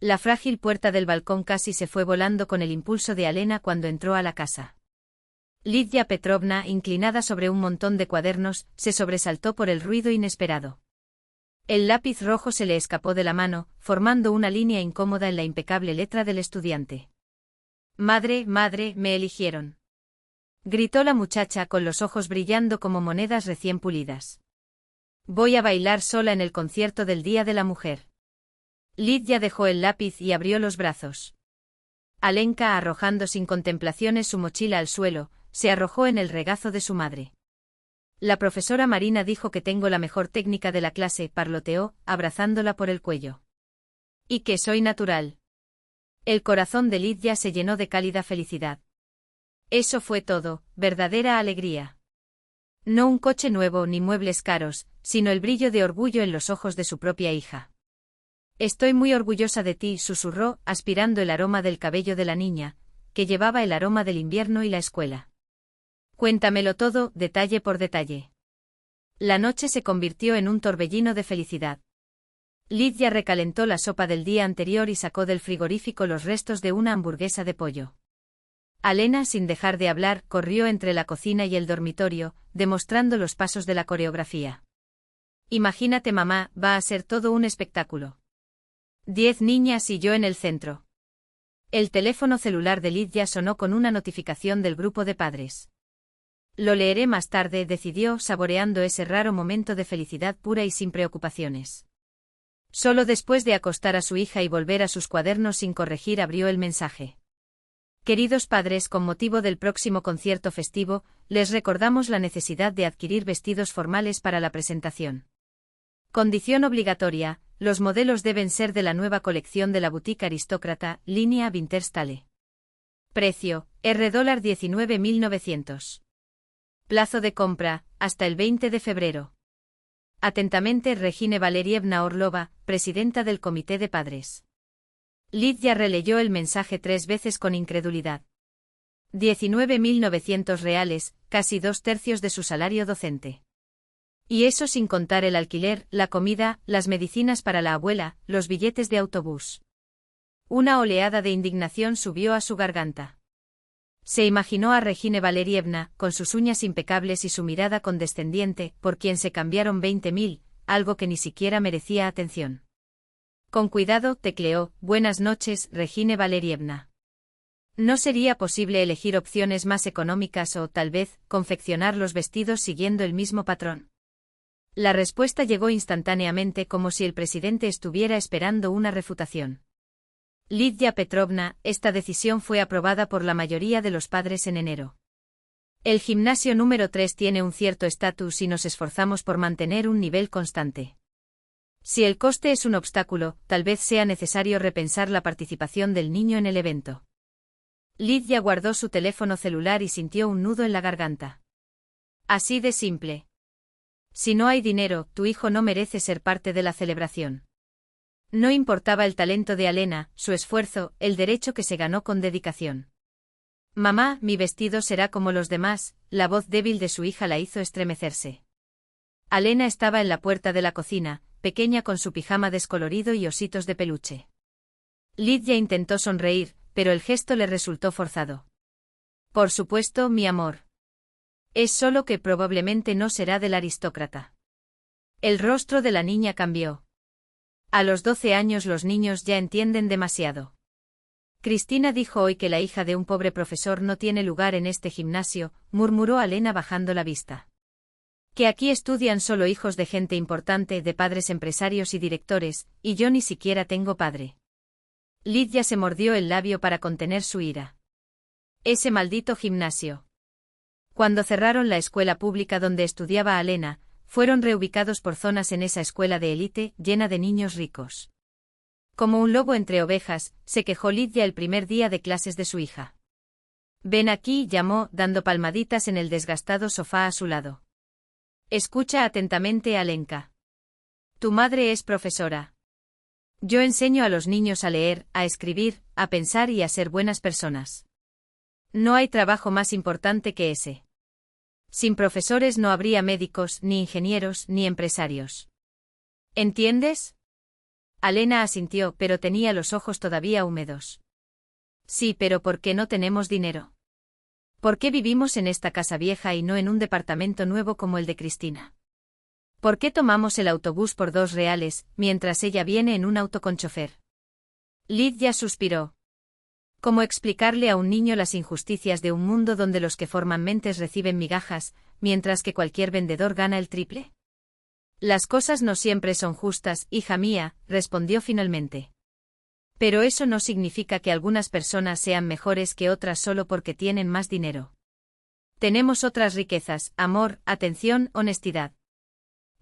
La frágil puerta del balcón casi se fue volando con el impulso de Alena cuando entró a la casa. Lidia Petrovna, inclinada sobre un montón de cuadernos, se sobresaltó por el ruido inesperado. El lápiz rojo se le escapó de la mano, formando una línea incómoda en la impecable letra del estudiante. «Madre, madre, me eligieron», gritó la muchacha con los ojos brillando como monedas recién pulidas. «Voy a bailar sola en el concierto del Día de la Mujer». Lidia dejó el lápiz y abrió los brazos. Alenka, arrojando sin contemplaciones su mochila al suelo, se arrojó en el regazo de su madre. «La profesora Marina dijo que tengo la mejor técnica de la clase», parloteó, abrazándola por el cuello. «Y que soy natural». El corazón de Lidia se llenó de cálida felicidad. Eso fue todo, verdadera alegría. No un coche nuevo ni muebles caros, sino el brillo de orgullo en los ojos de su propia hija. «Estoy muy orgullosa de ti», susurró, aspirando el aroma del cabello de la niña, que llevaba el aroma del invierno y la escuela. «Cuéntamelo todo, detalle por detalle». La noche se convirtió en un torbellino de felicidad. Lidia recalentó la sopa del día anterior y sacó del frigorífico los restos de una hamburguesa de pollo. Alena, sin dejar de hablar, corrió entre la cocina y el dormitorio, demostrando los pasos de la coreografía. «Imagínate, mamá, va a ser todo un espectáculo. 10 niñas y yo en el centro». El teléfono celular de Lidia sonó con una notificación del grupo de padres. «Lo leeré más tarde», decidió, saboreando ese raro momento de felicidad pura y sin preocupaciones. Solo después de acostar a su hija y volver a sus cuadernos sin corregir abrió el mensaje. «Queridos padres, con motivo del próximo concierto festivo, les recordamos la necesidad de adquirir vestidos formales para la presentación. Condición obligatoria, los modelos deben ser de la nueva colección de la boutique aristócrata, línea Winterstale. Precio, $19.900. Plazo de compra, hasta el 20 de febrero. Atentamente, Regine Valerievna Orlova, presidenta del Comité de Padres». Lidia releyó el mensaje 3 veces con incredulidad. 19.900 reales, casi 2/3 de su salario docente. Y eso sin contar el alquiler, la comida, las medicinas para la abuela, los billetes de autobús. Una oleada de indignación subió a su garganta. Se imaginó a Regine Valerievna, con sus uñas impecables y su mirada condescendiente, por quien se cambiaron 20.000, algo que ni siquiera merecía atención. Con cuidado, tecleó, «Buenas noches, Regine Valerievna. ¿No sería posible elegir opciones más económicas o, tal vez, confeccionar los vestidos siguiendo el mismo patrón?» La respuesta llegó instantáneamente, como si el presidente estuviera esperando una refutación. «Lidia Petrovna, esta decisión fue aprobada por la mayoría de los padres en enero. El gimnasio número 3 tiene un cierto estatus y nos esforzamos por mantener un nivel constante. Si el coste es un obstáculo, tal vez sea necesario repensar la participación del niño en el evento». Lidia guardó su teléfono celular y sintió un nudo en la garganta. Así de simple. Si no hay dinero, tu hijo no merece ser parte de la celebración. No importaba el talento de Alena, su esfuerzo, el derecho que se ganó con dedicación. «Mamá, mi vestido será como los demás», la voz débil de su hija la hizo estremecerse. Alena estaba en la puerta de la cocina, pequeña con su pijama descolorido y ositos de peluche. Lidia intentó sonreír, pero el gesto le resultó forzado. «Por supuesto, mi amor. Es solo que probablemente no será del aristócrata». El rostro de la niña cambió. A los 12 años los niños ya entienden demasiado. «Cristina dijo hoy que la hija de un pobre profesor no tiene lugar en este gimnasio», murmuró Alena bajando la vista. «Que aquí estudian solo hijos de gente importante, de padres empresarios y directores, y yo ni siquiera tengo padre». Lidia se mordió el labio para contener su ira. Ese maldito gimnasio. Cuando cerraron la escuela pública donde estudiaba Alena, fueron reubicados por zonas en esa escuela de élite, llena de niños ricos. Como un lobo entre ovejas, se quejó Lidia el primer día de clases de su hija. «Ven aquí», llamó, dando palmaditas en el desgastado sofá a su lado. «Escucha atentamente, Alenka. Tu madre es profesora. Yo enseño a los niños a leer, a escribir, a pensar y a ser buenas personas. No hay trabajo más importante que ese. Sin profesores no habría médicos, ni ingenieros, ni empresarios. ¿Entiendes? Alena asintió, pero tenía los ojos todavía húmedos. Sí, pero ¿por qué no tenemos dinero? ¿Por qué vivimos en esta casa vieja y no en un departamento nuevo como el de Cristina? ¿Por qué tomamos el autobús por 2 reales, mientras ella viene en un auto con chofer? Lidia suspiró. ¿Cómo explicarle a un niño las injusticias de un mundo donde los que forman mentes reciben migajas, mientras que cualquier vendedor gana el triple? Las cosas no siempre son justas, hija mía, respondió finalmente. Pero eso no significa que algunas personas sean mejores que otras solo porque tienen más dinero. Tenemos otras riquezas, amor, atención, honestidad.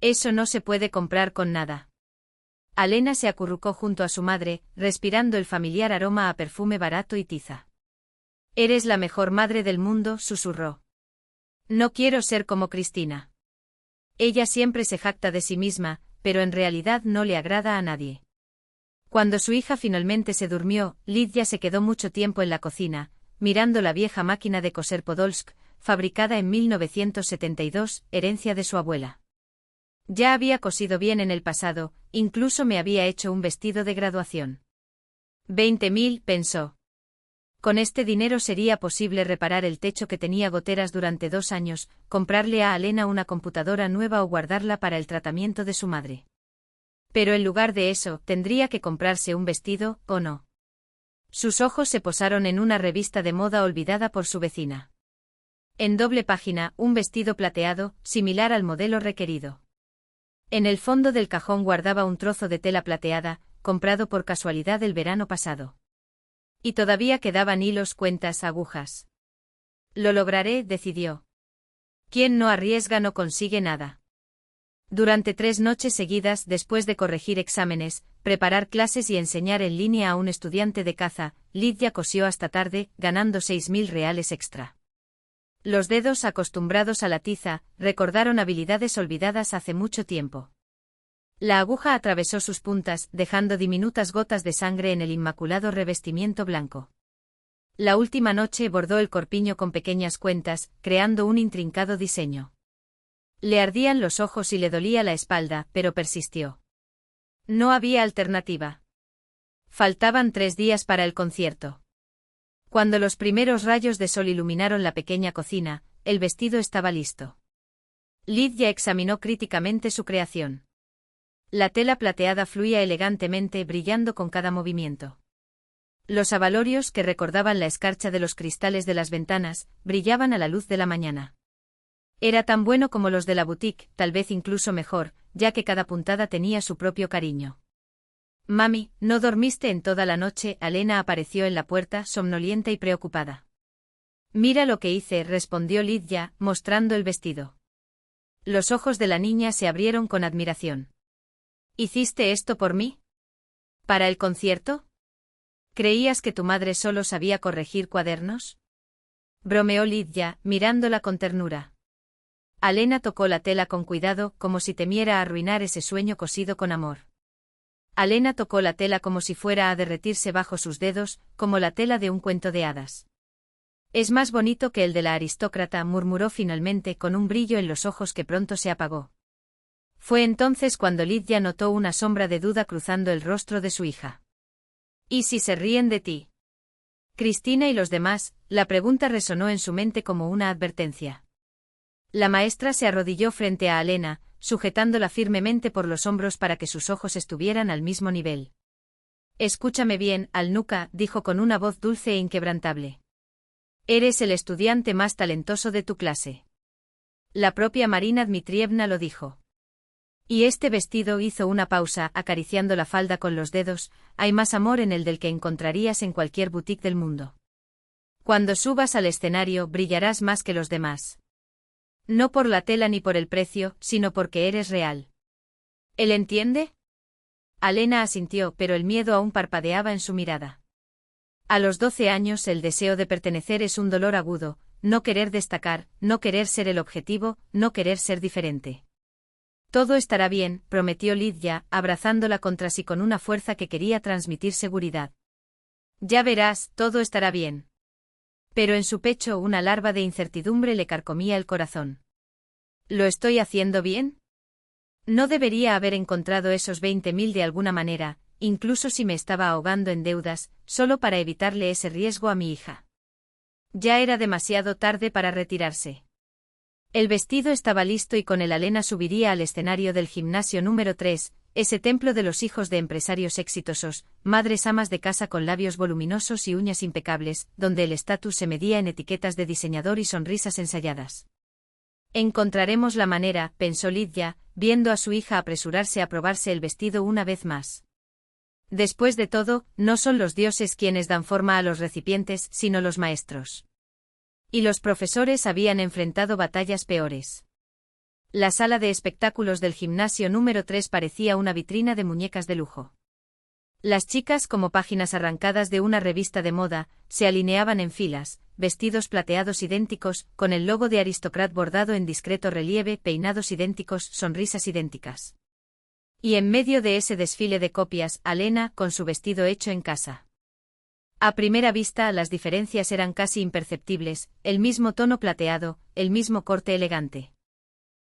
Eso no se puede comprar con nada. Alena se acurrucó junto a su madre, respirando el familiar aroma a perfume barato y tiza. Eres la mejor madre del mundo, susurró. No quiero ser como Cristina. Ella siempre se jacta de sí misma, pero en realidad no le agrada a nadie. Cuando su hija finalmente se durmió, Lidia se quedó mucho tiempo en la cocina, mirando la vieja máquina de coser Podolsk, fabricada en 1972, herencia de su abuela. Ya había cosido bien en el pasado, incluso me había hecho un vestido de graduación. 20.000, pensó. Con este dinero sería posible reparar el techo que tenía goteras durante 2 años, comprarle a Alena una computadora nueva o guardarla para el tratamiento de su madre. Pero en lugar de eso, tendría que comprarse un vestido, ¿o no? Sus ojos se posaron en una revista de moda olvidada por su vecina. En doble página, un vestido plateado, similar al modelo requerido. En el fondo del cajón guardaba un trozo de tela plateada, comprado por casualidad el verano pasado. Y todavía quedaban hilos, cuentas, agujas. Lo lograré, decidió. Quien no arriesga no consigue nada. Durante 3 noches seguidas, después de corregir exámenes, preparar clases y enseñar en línea a un estudiante de caza, Lidia cosió hasta tarde, ganando 6.000 reales extra. Los dedos, acostumbrados a la tiza, recordaron habilidades olvidadas hace mucho tiempo. La aguja atravesó sus puntas, dejando diminutas gotas de sangre en el inmaculado revestimiento blanco. La última noche bordó el corpiño con pequeñas cuentas, creando un intrincado diseño. Le ardían los ojos y le dolía la espalda, pero persistió. No había alternativa. Faltaban 3 días para el concierto. Cuando los primeros rayos de sol iluminaron la pequeña cocina, el vestido estaba listo. Lidia examinó críticamente su creación. La tela plateada fluía elegantemente, brillando con cada movimiento. Los abalorios, que recordaban la escarcha de los cristales de las ventanas, brillaban a la luz de la mañana. Era tan bueno como los de la boutique, tal vez incluso mejor, ya que cada puntada tenía su propio cariño. Mami, ¿no dormiste en toda la noche? Alena apareció en la puerta, somnolienta y preocupada. Mira lo que hice, respondió Lidia, mostrando el vestido. Los ojos de la niña se abrieron con admiración. ¿Hiciste esto por mí? ¿Para el concierto? ¿Creías que tu madre solo sabía corregir cuadernos? Bromeó Lidia, mirándola con ternura. Alena tocó la tela con cuidado, como si temiera arruinar ese sueño cosido con amor. Alena tocó la tela como si fuera a derretirse bajo sus dedos, como la tela de un cuento de hadas. Es más bonito que el de la aristócrata, murmuró finalmente con un brillo en los ojos que pronto se apagó. Fue entonces cuando Lidia notó una sombra de duda cruzando el rostro de su hija. ¿Y si se ríen de ti? Cristina y los demás, la pregunta resonó en su mente como una advertencia. La maestra se arrodilló frente a Alena, sujetándola firmemente por los hombros para que sus ojos estuvieran al mismo nivel. Escúchame bien, Alnuca, dijo con una voz dulce e inquebrantable. Eres el estudiante más talentoso de tu clase. La propia Marina Dmitrievna lo dijo. Y este vestido, hizo una pausa, acariciando la falda con los dedos, hay más amor en él del que encontrarías en cualquier boutique del mundo. Cuando subas al escenario, brillarás más que los demás. No por la tela ni por el precio, sino porque eres real. ¿Él entiende? Alena asintió, pero el miedo aún parpadeaba en su mirada. A los 12 años el deseo de pertenecer es un dolor agudo, no querer destacar, no querer ser el objetivo, no querer ser diferente. Todo estará bien, prometió Lidia, abrazándola contra sí con una fuerza que quería transmitir seguridad. Ya verás, todo estará bien. Pero en su pecho una larva de incertidumbre le carcomía el corazón. ¿Lo estoy haciendo bien? No debería haber encontrado esos 20.000 de alguna manera, incluso si me estaba ahogando en deudas, solo para evitarle ese riesgo a mi hija. Ya era demasiado tarde para retirarse. El vestido estaba listo y con él Alena subiría al escenario del gimnasio número 3, ese templo de los hijos de empresarios exitosos, madres amas de casa con labios voluminosos y uñas impecables, donde el estatus se medía en etiquetas de diseñador y sonrisas ensayadas. Encontraremos la manera, pensó Lidia, viendo a su hija apresurarse a probarse el vestido una vez más. Después de todo, no son los dioses quienes dan forma a los recipientes, sino los maestros. Y los profesores habían enfrentado batallas peores. La sala de espectáculos del gimnasio número 3 parecía una vitrina de muñecas de lujo. Las chicas, como páginas arrancadas de una revista de moda, se alineaban en filas, vestidos plateados idénticos, con el logo de Aristocrat bordado en discreto relieve, peinados idénticos, sonrisas idénticas. Y en medio de ese desfile de copias, Alena, con su vestido hecho en casa. A primera vista, las diferencias eran casi imperceptibles, el mismo tono plateado, el mismo corte elegante.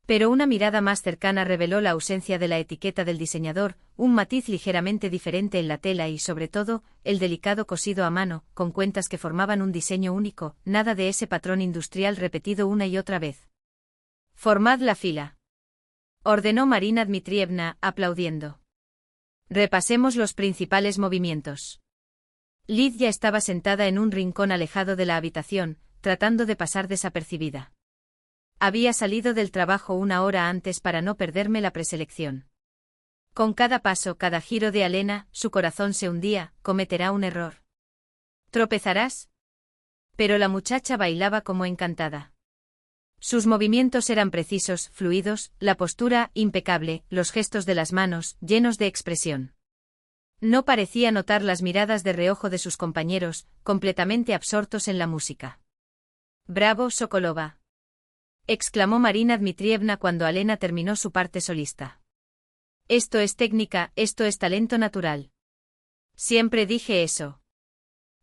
Pero una mirada más cercana reveló la ausencia de la etiqueta del diseñador, un matiz ligeramente diferente en la tela y, sobre todo, el delicado cosido a mano, con cuentas que formaban un diseño único, nada de ese patrón industrial repetido una y otra vez. «Formad la fila», ordenó Marina Dmitrievna, aplaudiendo. «Repasemos los principales movimientos». Lidia estaba sentada en un rincón alejado de la habitación, tratando de pasar desapercibida. Había salido del trabajo una hora antes para no perderme la preselección. Con cada paso, cada giro de Alena, su corazón se hundía, cometerá un error. ¿Tropezarás? Pero la muchacha bailaba como encantada. Sus movimientos eran precisos, fluidos, la postura impecable, los gestos de las manos, llenos de expresión. No parecía notar las miradas de reojo de sus compañeros, completamente absortos en la música. «Bravo, Sokolova», exclamó Marina Dmitrievna cuando Alena terminó su parte solista. «Esto es técnica, esto es talento natural». «Siempre dije eso».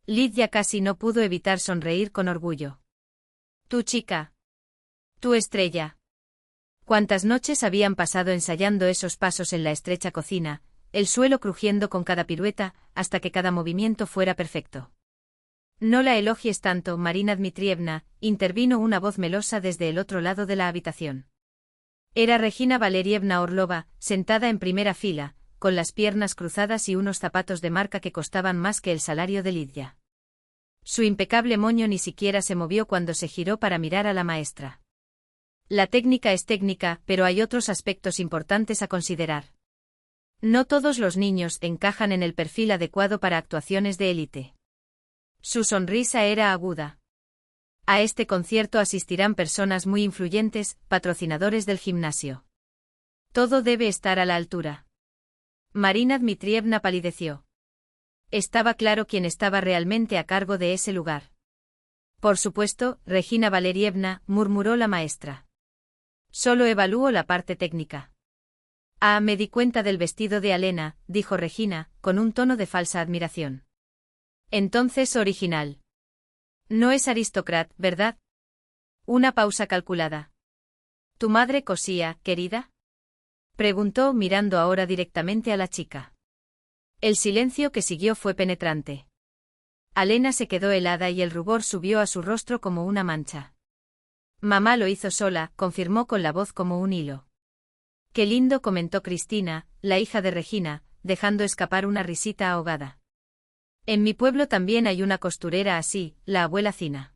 Lidia casi no pudo evitar sonreír con orgullo. «Tu chica. Tu estrella». Cuántas noches habían pasado ensayando esos pasos en la estrecha cocina, el suelo crujiendo con cada pirueta, hasta que cada movimiento fuera perfecto. «No la elogies tanto, Marina Dmitrievna», intervino una voz melosa desde el otro lado de la habitación. Era Regina Valerievna Orlova, sentada en primera fila, con las piernas cruzadas y unos zapatos de marca que costaban más que el salario de Lidia. Su impecable moño ni siquiera se movió cuando se giró para mirar a la maestra. «La técnica es técnica, pero hay otros aspectos importantes a considerar. No todos los niños encajan en el perfil adecuado para actuaciones de élite». Su sonrisa era aguda. «A este concierto asistirán personas muy influyentes, patrocinadores del gimnasio. Todo debe estar a la altura». Marina Dmitrievna palideció. Estaba claro quién estaba realmente a cargo de ese lugar. «Por supuesto, Regina Valerievna», murmuró la maestra. «Solo evalúo la parte técnica». «Ah, me di cuenta del vestido de Alena», dijo Regina, con un tono de falsa admiración. «Entonces original. No es Aristocrat, ¿verdad?» Una pausa calculada. «¿Tu madre cosía, querida?», preguntó mirando ahora directamente a la chica. El silencio que siguió fue penetrante. Alena se quedó helada y el rubor subió a su rostro como una mancha. «Mamá lo hizo sola», confirmó con la voz como un hilo. «Qué lindo», comentó Cristina, la hija de Regina, dejando escapar una risita ahogada. «En mi pueblo también hay una costurera así, la abuela Cina.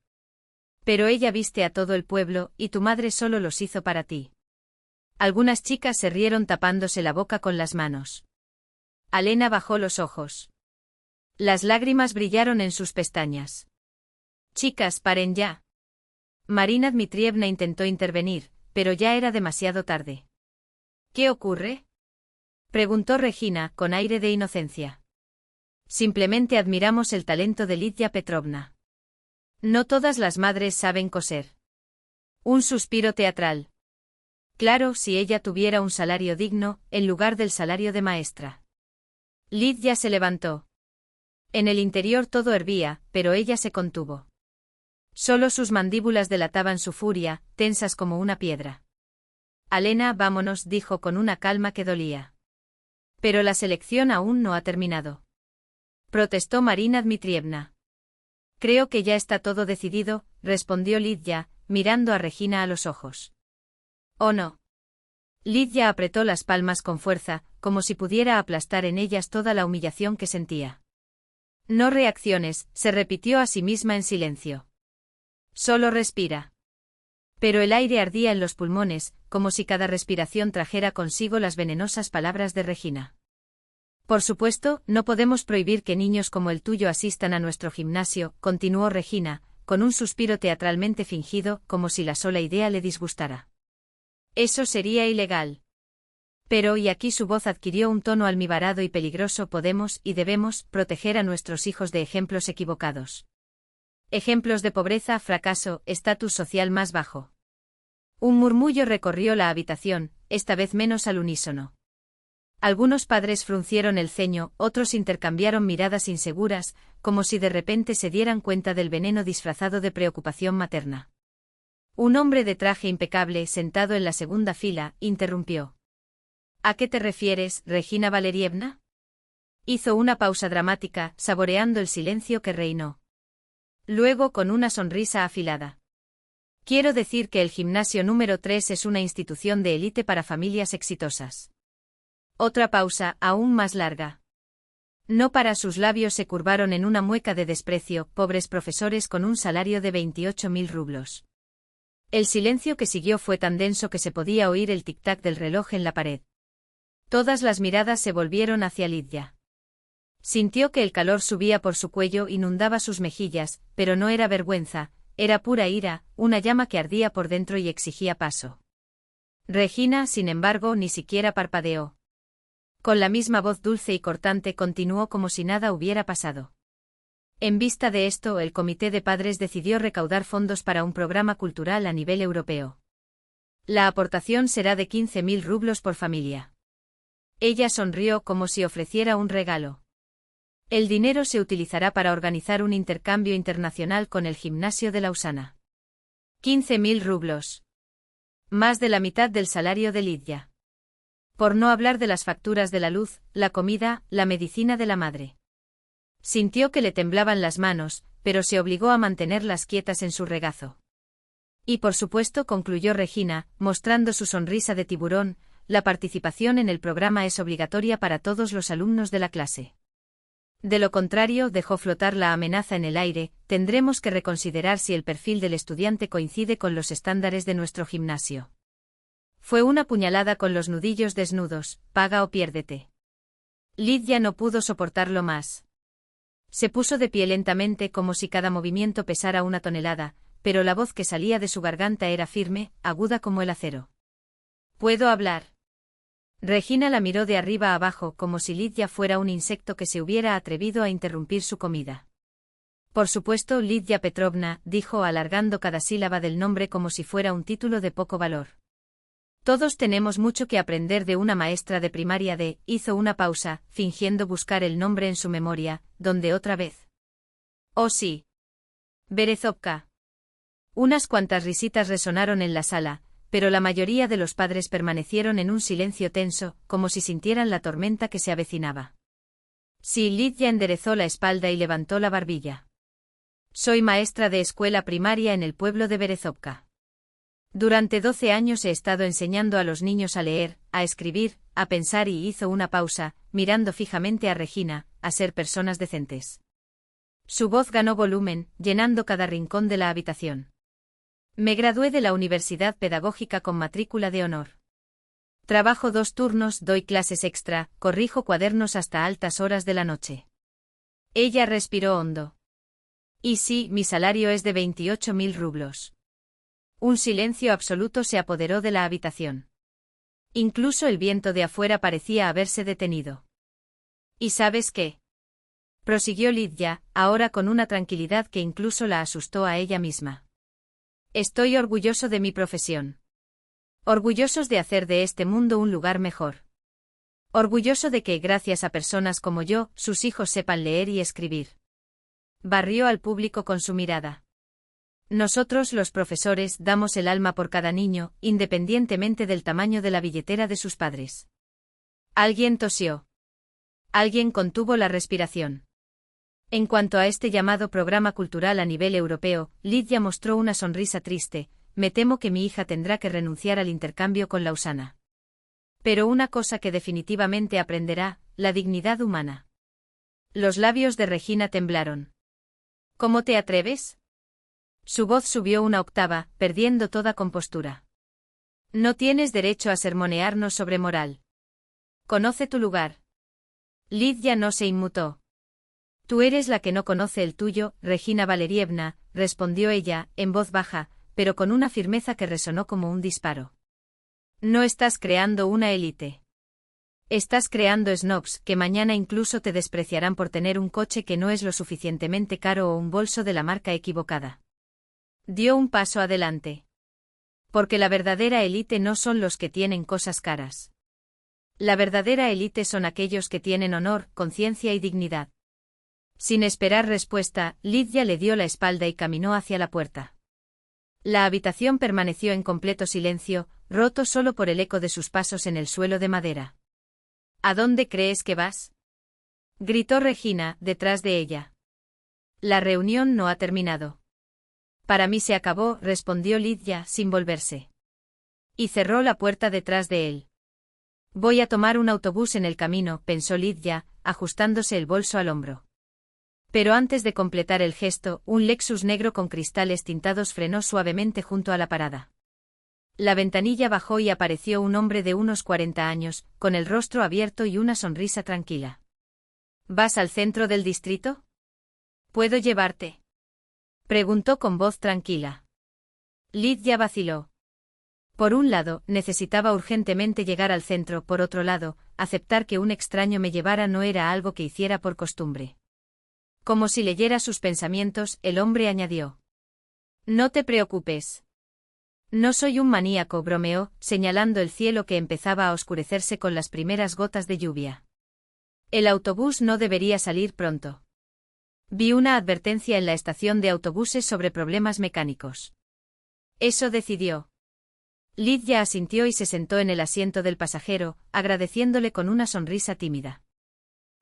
Pero ella viste a todo el pueblo, y tu madre solo los hizo para ti». Algunas chicas se rieron tapándose la boca con las manos. Alena bajó los ojos. Las lágrimas brillaron en sus pestañas. «Chicas, paren ya». Marina Dmitrievna intentó intervenir, pero ya era demasiado tarde. «¿Qué ocurre?», preguntó Regina, con aire de inocencia. «Simplemente admiramos el talento de Lidia Petrovna. No todas las madres saben coser». Un suspiro teatral. Claro, si ella tuviera un salario digno, en lugar del salario de maestra. Lidia se levantó. En el interior todo hervía, pero ella se contuvo. Solo sus mandíbulas delataban su furia, tensas como una piedra. «Alena, vámonos», dijo con una calma que dolía. Pero la selección aún no ha terminado. Protestó Marina Dmitrievna. Creo que ya está todo decidido, respondió Lidia, mirando a Regina a los ojos. ¿O no? Lidia apretó las palmas con fuerza, como si pudiera aplastar en ellas toda la humillación que sentía. No reacciones, se repitió a sí misma en silencio. Solo respira. Pero el aire ardía en los pulmones, como si cada respiración trajera consigo las venenosas palabras de Regina. Por supuesto, no podemos prohibir que niños como el tuyo asistan a nuestro gimnasio, continuó Regina, con un suspiro teatralmente fingido, como si la sola idea le disgustara. Eso sería ilegal. Pero, y aquí su voz adquirió un tono almibarado y peligroso, podemos y debemos proteger a nuestros hijos de ejemplos equivocados. Ejemplos de pobreza, fracaso, estatus social más bajo. Un murmullo recorrió la habitación, esta vez menos al unísono. Algunos padres fruncieron el ceño, otros intercambiaron miradas inseguras, como si de repente se dieran cuenta del veneno disfrazado de preocupación materna. Un hombre de traje impecable, sentado en la segunda fila, interrumpió. ¿A qué te refieres, Regina Valerievna? Hizo una pausa dramática, saboreando el silencio que reinó. Luego, con una sonrisa afilada. Quiero decir que el gimnasio número 3 es una institución de élite para familias exitosas. Otra pausa, aún más larga. No para, sus labios se curvaron en una mueca de desprecio, pobres profesores con un salario de 28.000 rublos. El silencio que siguió fue tan denso que se podía oír el tic-tac del reloj en la pared. Todas las miradas se volvieron hacia Lidia. Sintió que el calor subía por su cuello, inundaba sus mejillas, pero no era vergüenza, era pura ira, una llama que ardía por dentro y exigía paso. Regina, sin embargo, ni siquiera parpadeó. Con la misma voz dulce y cortante continuó como si nada hubiera pasado. En vista de esto, el comité de padres decidió recaudar fondos para un programa cultural a nivel europeo. La aportación será de 15.000 rublos por familia. Ella sonrió como si ofreciera un regalo. El dinero se utilizará para organizar un intercambio internacional con el gimnasio de Lausana. 15.000 rublos. Más de la mitad del salario de Lidia. Por no hablar de las facturas de la luz, la comida, la medicina de la madre. Sintió que le temblaban las manos, pero se obligó a mantenerlas quietas en su regazo. Y por supuesto, concluyó Regina, mostrando su sonrisa de tiburón, la participación en el programa es obligatoria para todos los alumnos de la clase. De lo contrario, dejó flotar la amenaza en el aire, tendremos que reconsiderar si el perfil del estudiante coincide con los estándares de nuestro gimnasio. Fue una puñalada con los nudillos desnudos, paga o piérdete. Lidia no pudo soportarlo más. Se puso de pie lentamente como si cada movimiento pesara una tonelada, pero la voz que salía de su garganta era firme, aguda como el acero. ¿Puedo hablar? Regina la miró de arriba a abajo como si Lidia fuera un insecto que se hubiera atrevido a interrumpir su comida. Por supuesto, Lidia Petrovna, dijo alargando cada sílaba del nombre como si fuera un título de poco valor. Todos tenemos mucho que aprender de una maestra de primaria de, hizo una pausa, fingiendo buscar el nombre en su memoria, donde otra vez. Oh sí. Berezovka. Unas cuantas risitas resonaron en la sala, pero la mayoría de los padres permanecieron en un silencio tenso, como si sintieran la tormenta que se avecinaba. Sí, Lidia enderezó la espalda y levantó la barbilla. Soy maestra de escuela primaria en el pueblo de Berezovka. Durante 12 años he estado enseñando a los niños a leer, a escribir, a pensar y hizo una pausa, mirando fijamente a Regina, a ser personas decentes. Su voz ganó volumen, llenando cada rincón de la habitación. Me gradué de la Universidad Pedagógica con matrícula de honor. Trabajo 2 turnos, doy clases extra, corrijo cuadernos hasta altas horas de la noche. Ella respiró hondo. Y sí, mi salario es de 28.000 rublos. Un silencio absoluto se apoderó de la habitación. Incluso el viento de afuera parecía haberse detenido. ¿Y sabes qué? Prosiguió Lidia, ahora con una tranquilidad que incluso la asustó a ella misma. Estoy orgulloso de mi profesión. Orgullosos de hacer de este mundo un lugar mejor. Orgulloso de que, gracias a personas como yo, sus hijos sepan leer y escribir. Barrió al público con su mirada. Nosotros, los profesores, damos el alma por cada niño, independientemente del tamaño de la billetera de sus padres. Alguien tosió. Alguien contuvo la respiración. En cuanto a este llamado programa cultural a nivel europeo, Lidia mostró una sonrisa triste. Me temo que mi hija tendrá que renunciar al intercambio con Lausana. Pero una cosa que definitivamente aprenderá, la dignidad humana. Los labios de Regina temblaron. ¿Cómo te atreves? Su voz subió una octava, perdiendo toda compostura. No tienes derecho a sermonearnos sobre moral. Conoce tu lugar. Lidia no se inmutó. Tú eres la que no conoce el tuyo, Regina Valerievna, respondió ella, en voz baja, pero con una firmeza que resonó como un disparo. No estás creando una élite. Estás creando snobs que mañana incluso te despreciarán por tener un coche que no es lo suficientemente caro o un bolso de la marca equivocada. Dio un paso adelante. Porque la verdadera élite no son los que tienen cosas caras. La verdadera élite son aquellos que tienen honor, conciencia y dignidad. Sin esperar respuesta, Lidia le dio la espalda y caminó hacia la puerta. La habitación permaneció en completo silencio, roto solo por el eco de sus pasos en el suelo de madera. ¿A dónde crees que vas? Gritó Regina, detrás de ella. La reunión no ha terminado. Para mí se acabó, respondió Lidia, sin volverse. Y cerró la puerta detrás de él. Voy a tomar un autobús en el camino, pensó Lidia, ajustándose el bolso al hombro. Pero antes de completar el gesto, un Lexus negro con cristales tintados frenó suavemente junto a la parada. La ventanilla bajó y apareció un hombre de unos 40 años, con el rostro abierto y una sonrisa tranquila. ¿Vas al centro del distrito? ¿Puedo llevarte? Preguntó con voz tranquila. Lidia vaciló. Por un lado, necesitaba urgentemente llegar al centro, por otro lado, aceptar que un extraño me llevara no era algo que hiciera por costumbre. Como si leyera sus pensamientos, el hombre añadió. No te preocupes. No soy un maníaco, bromeó, señalando el cielo que empezaba a oscurecerse con las primeras gotas de lluvia. El autobús no debería salir pronto. Vi una advertencia en la estación de autobuses sobre problemas mecánicos. Eso decidió. Lidia asintió y se sentó en el asiento del pasajero, agradeciéndole con una sonrisa tímida.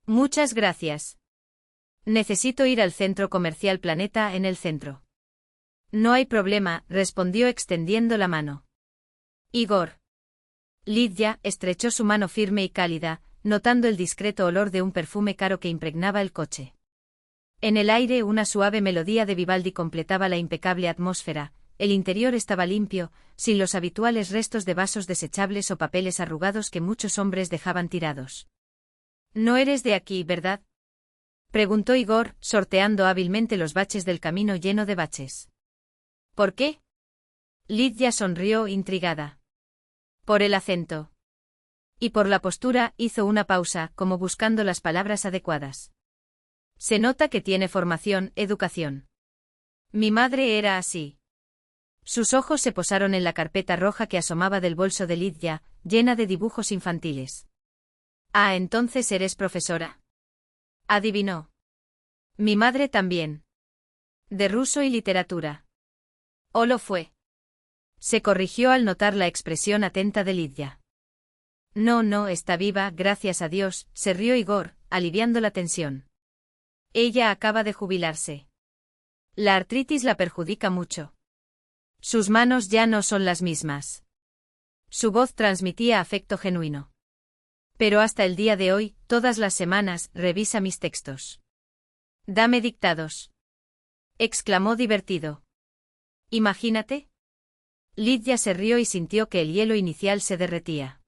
Muchas gracias. Necesito ir al centro comercial Planeta en el centro. No hay problema, respondió extendiendo la mano. Igor. Lidia estrechó su mano firme y cálida, notando el discreto olor de un perfume caro que impregnaba el coche. En el aire una suave melodía de Vivaldi completaba la impecable atmósfera, el interior estaba limpio, sin los habituales restos de vasos desechables o papeles arrugados que muchos hombres dejaban tirados. No eres de aquí, ¿verdad? Preguntó Igor, sorteando hábilmente los baches del camino lleno de baches. ¿Por qué? Lidia sonrió intrigada. Por el acento. Y por la postura, hizo una pausa, como buscando las palabras adecuadas. Se nota que tiene formación, educación. Mi madre era así. Sus ojos se posaron en la carpeta roja que asomaba del bolso de Lidia, llena de dibujos infantiles. Ah, entonces eres profesora. Adivinó. Mi madre también. De ruso y literatura. ¿O lo fue? Se corrigió al notar la expresión atenta de Lidia. No, está viva, gracias a Dios, se rió Igor, aliviando la tensión. Ella acaba de jubilarse. La artritis la perjudica mucho. Sus manos ya no son las mismas. Su voz transmitía afecto genuino. Pero hasta el día de hoy, todas las semanas, revisa mis textos. Dame dictados. Exclamó divertido. Imagínate. Lidia se rió y sintió que el hielo inicial se derretía.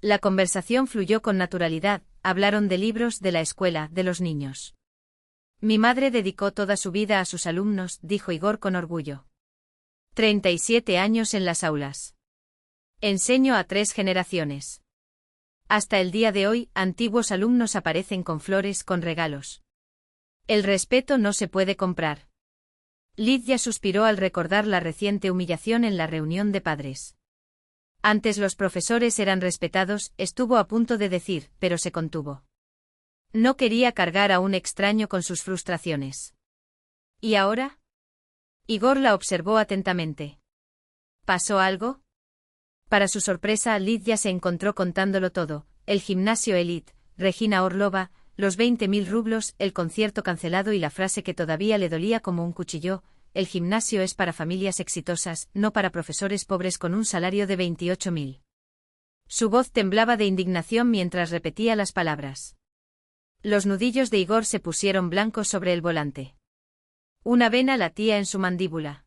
La conversación fluyó con naturalidad, hablaron de libros, de la escuela, de los niños. Mi madre dedicó toda su vida a sus alumnos, dijo Igor con orgullo. 37 años en las aulas. Enseño a 3 generaciones. Hasta el día de hoy, antiguos alumnos aparecen con flores, con regalos. El respeto no se puede comprar. Lidia suspiró al recordar la reciente humillación en la reunión de padres. Antes los profesores eran respetados, estuvo a punto de decir, pero se contuvo. No quería cargar a un extraño con sus frustraciones. ¿Y ahora? Igor la observó atentamente. ¿Pasó algo? Para su sorpresa, Lidia se encontró contándolo todo, el gimnasio Elite, Regina Orlova, los 20.000 rublos, el concierto cancelado y la frase que todavía le dolía como un cuchillo: el gimnasio es para familias exitosas, no para profesores pobres con un salario de 28.000. Su voz temblaba de indignación mientras repetía las palabras. Los nudillos de Igor se pusieron blancos sobre el volante. Una vena latía en su mandíbula.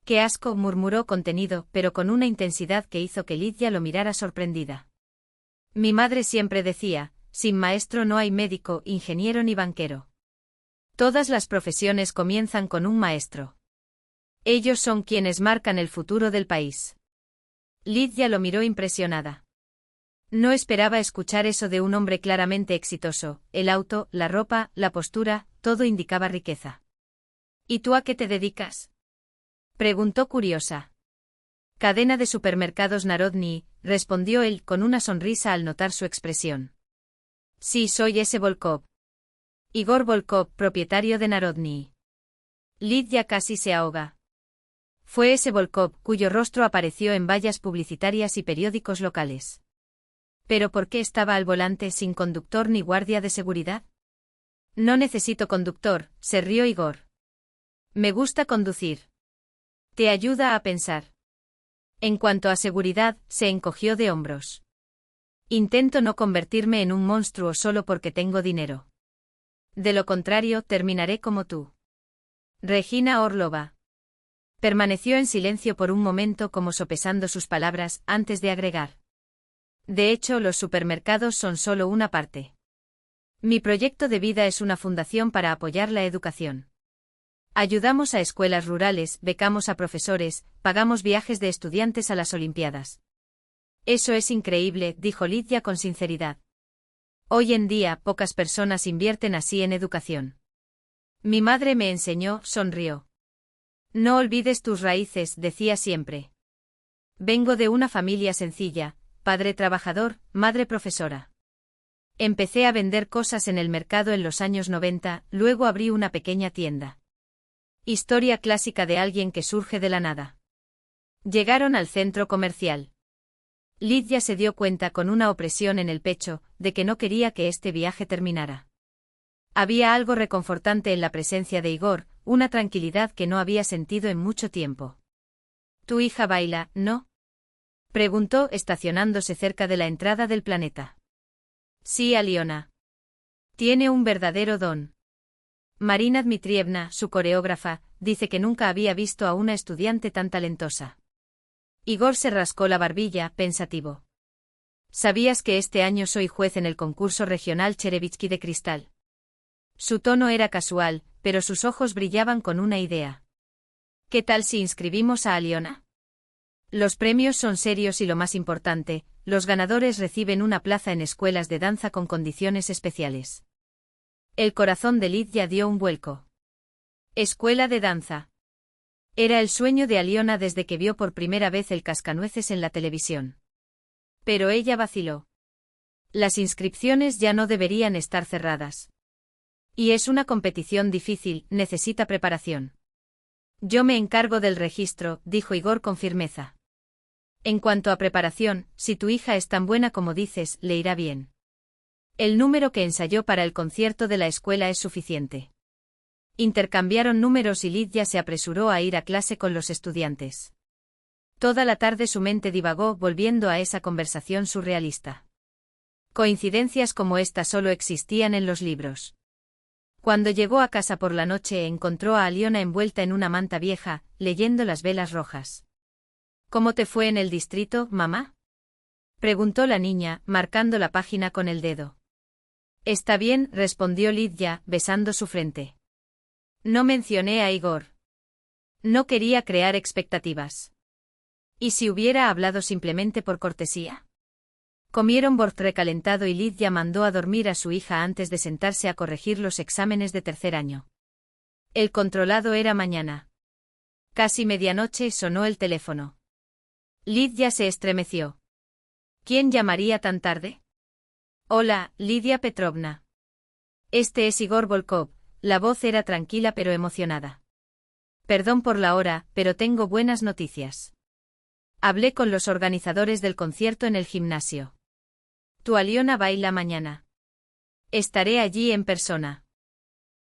«¡Qué asco!», murmuró contenido, pero con una intensidad que hizo que Lidia lo mirara sorprendida. «Mi madre siempre decía, sin maestro no hay médico, ingeniero ni banquero. Todas las profesiones comienzan con un maestro. Ellos son quienes marcan el futuro del país». Lidia lo miró impresionada. No esperaba escuchar eso de un hombre claramente exitoso. El auto, la ropa, la postura, todo indicaba riqueza. «¿Y tú a qué te dedicas?», preguntó curiosa. «Cadena de supermercados Narodny», respondió él con una sonrisa al notar su expresión. «Sí, soy ese Volkov. Igor Volkov, propietario de Narodny». Lidia casi se ahoga. Fue ese Volkov cuyo rostro apareció en vallas publicitarias y periódicos locales. ¿Pero por qué estaba al volante sin conductor ni guardia de seguridad? «No necesito conductor», se rió Igor. «Me gusta conducir. Te ayuda a pensar». En cuanto a seguridad, se encogió de hombros. «Intento no convertirme en un monstruo solo porque tengo dinero. De lo contrario, terminaré como tú». Regina Orlova permaneció en silencio por un momento como sopesando sus palabras, antes de agregar: «De hecho, los supermercados son solo una parte. Mi proyecto de vida es una fundación para apoyar la educación. Ayudamos a escuelas rurales, becamos a profesores, pagamos viajes de estudiantes a las Olimpiadas». «Eso es increíble», dijo Lidia con sinceridad. «Hoy en día, pocas personas invierten así en educación. Mi madre me enseñó», sonrió. «No olvides tus raíces», decía siempre. «Vengo de una familia sencilla, padre trabajador, madre profesora. Empecé a vender cosas en el mercado en los años 90, luego abrí una pequeña tienda». Historia clásica de alguien que surge de la nada. Llegaron al centro comercial. Lidia se dio cuenta con una opresión en el pecho, de que no quería que este viaje terminara. Había algo reconfortante en la presencia de Igor, una tranquilidad que no había sentido en mucho tiempo. «Tu hija baila, ¿no?», preguntó estacionándose cerca de la entrada del Planeta. «Sí, Aliona. Tiene un verdadero don. Marina Dmitrievna, su coreógrafa, dice que nunca había visto a una estudiante tan talentosa». Igor se rascó la barbilla, pensativo. «¿Sabías que este año soy juez en el concurso regional Cherevitsky de cristal?». Su tono era casual, pero sus ojos brillaban con una idea. «¿Qué tal si inscribimos a Aliona? Los premios son serios y lo más importante, los ganadores reciben una plaza en escuelas de danza con condiciones especiales». El corazón de Lidia dio un vuelco. Escuela de danza. Era el sueño de Aliona desde que vio por primera vez el Cascanueces en la televisión. Pero ella vaciló. Las inscripciones ya no deberían estar cerradas. Y es una competición difícil, necesita preparación. «Yo me encargo del registro», dijo Igor con firmeza. «En cuanto a preparación, si tu hija es tan buena como dices, le irá bien. El número que ensayó para el concierto de la escuela es suficiente». Intercambiaron números y Lidia se apresuró a ir a clase con los estudiantes. Toda la tarde su mente divagó volviendo a esa conversación surrealista. Coincidencias como esta solo existían en los libros. Cuando llegó a casa por la noche encontró a Aliona envuelta en una manta vieja, leyendo las velas rojas. «¿Cómo te fue en el distrito, mamá?», preguntó la niña, marcando la página con el dedo. «Está bien», respondió Lidia, besando su frente. «No mencioné a Igor. No quería crear expectativas. ¿Y si hubiera hablado simplemente por cortesía?». Comieron bort recalentado y Lidia mandó a dormir a su hija antes de sentarse a corregir los exámenes de tercer año. El controlado era mañana. Casi medianoche sonó el teléfono. Lidia se estremeció. ¿Quién llamaría tan tarde? «Hola, Lidia Petrovna. Este es Igor Volkov». La voz era tranquila pero emocionada. «Perdón por la hora, pero tengo buenas noticias. Hablé con los organizadores del concierto en el gimnasio. Tu Aliona baila mañana». Estaré allí en persona.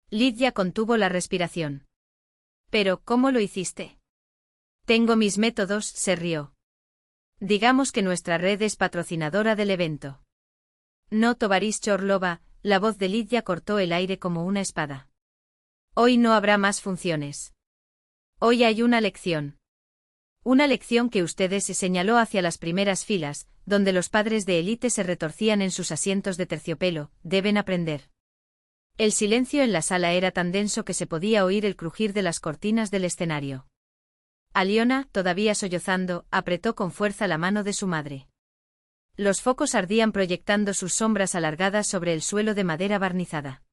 Lidia contuvo la respiración. Pero, ¿cómo lo hiciste? Tengo mis métodos, se rió. Digamos que nuestra red es patrocinadora del evento. No, Tovarish Orlova, la voz de Lidia cortó el aire como una espada. Hoy no habrá más funciones. Hoy hay una lección. Una lección que ustedes se señaló hacia las primeras filas, donde los padres de élite se retorcían en sus asientos de terciopelo, deben aprender. El silencio en la sala era tan denso que se podía oír el crujir de las cortinas del escenario. Aliona, todavía sollozando, apretó con fuerza la mano de su madre. Los focos ardían proyectando sus sombras alargadas sobre el suelo de madera barnizada.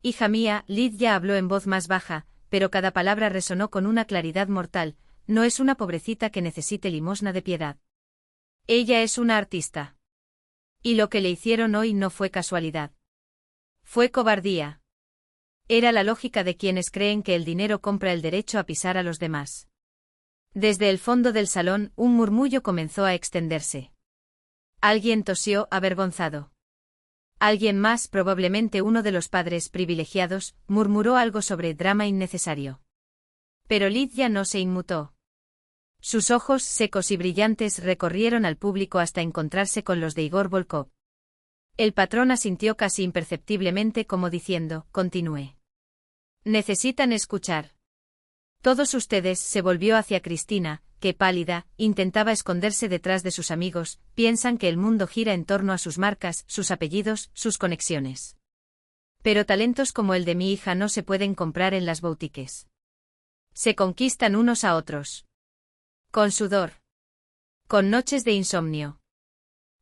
Hija mía, Lidia habló en voz más baja, pero cada palabra resonó con una claridad mortal. No es una pobrecita que necesite limosna de piedad. Ella es una artista. Y lo que le hicieron hoy no fue casualidad. Fue cobardía. Era la lógica de quienes creen que el dinero compra el derecho a pisar a los demás. Desde el fondo del salón, un murmullo comenzó a extenderse. Alguien tosió, avergonzado. Alguien más, probablemente uno de los padres privilegiados, murmuró algo sobre drama innecesario. Pero Lidia no se inmutó. Sus ojos secos y brillantes recorrieron al público hasta encontrarse con los de Igor Volkov. El patrón asintió casi imperceptiblemente como diciendo, continúe. Necesitan escuchar. Todos ustedes, se volvió hacia Cristina, que pálida, intentaba esconderse detrás de sus amigos, piensan que el mundo gira en torno a sus marcas, sus apellidos, sus conexiones. Pero talentos como el de mi hija no se pueden comprar en las boutiques. Se conquistan unos a otros. Con sudor. Con noches de insomnio.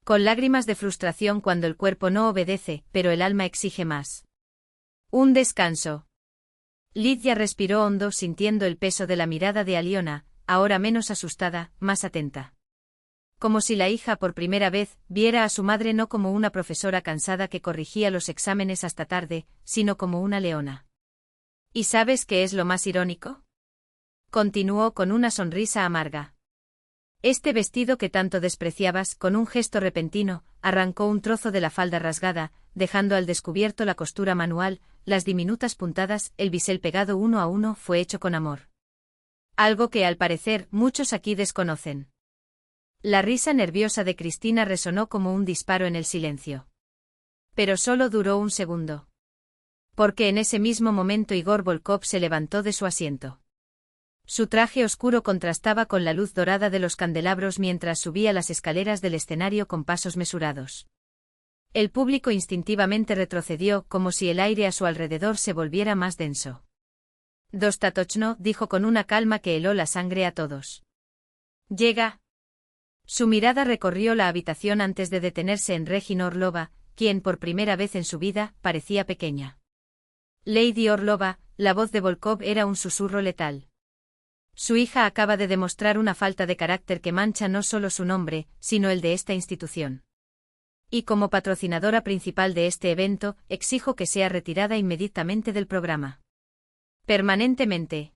Con lágrimas de frustración cuando el cuerpo no obedece, pero el alma exige más. Un descanso. Lidia respiró hondo sintiendo el peso de la mirada de Aliona, ahora menos asustada, más atenta. Como si la hija por primera vez viera a su madre no como una profesora cansada que corrigía los exámenes hasta tarde, sino como una leona. ¿Y sabes qué es lo más irónico? Continuó con una sonrisa amarga. Este vestido que tanto despreciabas, con un gesto repentino, arrancó un trozo de la falda rasgada, dejando al descubierto la costura manual, las diminutas puntadas, el bisel pegado uno a uno, fue hecho con amor. Algo que, al parecer, muchos aquí desconocen. La risa nerviosa de Cristina resonó como un disparo en el silencio. Pero solo duró un segundo. Porque en ese mismo momento Igor Volkov se levantó de su asiento. Su traje oscuro contrastaba con la luz dorada de los candelabros mientras subía las escaleras del escenario con pasos mesurados. El público instintivamente retrocedió como si el aire a su alrededor se volviera más denso. Dostatochno, dijo con una calma que heló la sangre a todos. Llega. Su mirada recorrió la habitación antes de detenerse en Regina Orlova, quien por primera vez en su vida parecía pequeña. Lady Orlova, la voz de Volkov era un susurro letal. Su hija acaba de demostrar una falta de carácter que mancha no solo su nombre, sino el de esta institución. Y como patrocinadora principal de este evento, exijo que sea retirada inmediatamente del programa. Permanentemente.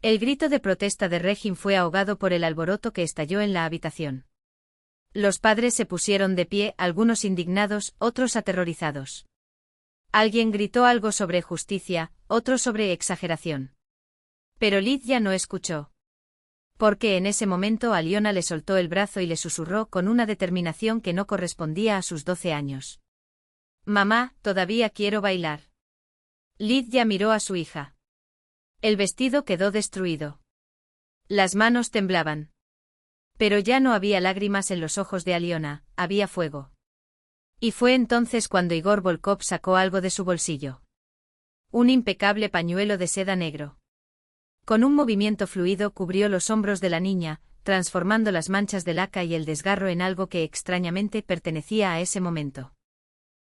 El grito de protesta de Regin fue ahogado por el alboroto que estalló en la habitación. Los padres se pusieron de pie, algunos indignados, otros aterrorizados. Alguien gritó algo sobre justicia, otro sobre exageración. Pero Lidia no escuchó. Porque en ese momento Aliona le soltó el brazo y le susurró con una determinación que no correspondía a sus 12 años. Mamá, todavía quiero bailar. Lidia miró a su hija. El vestido quedó destruido. Las manos temblaban. Pero ya no había lágrimas en los ojos de Aliona, había fuego. Y fue entonces cuando Igor Volkov sacó algo de su bolsillo. Un impecable pañuelo de seda negro. Con un movimiento fluido cubrió los hombros de la niña, transformando las manchas de laca y el desgarro en algo que extrañamente pertenecía a ese momento.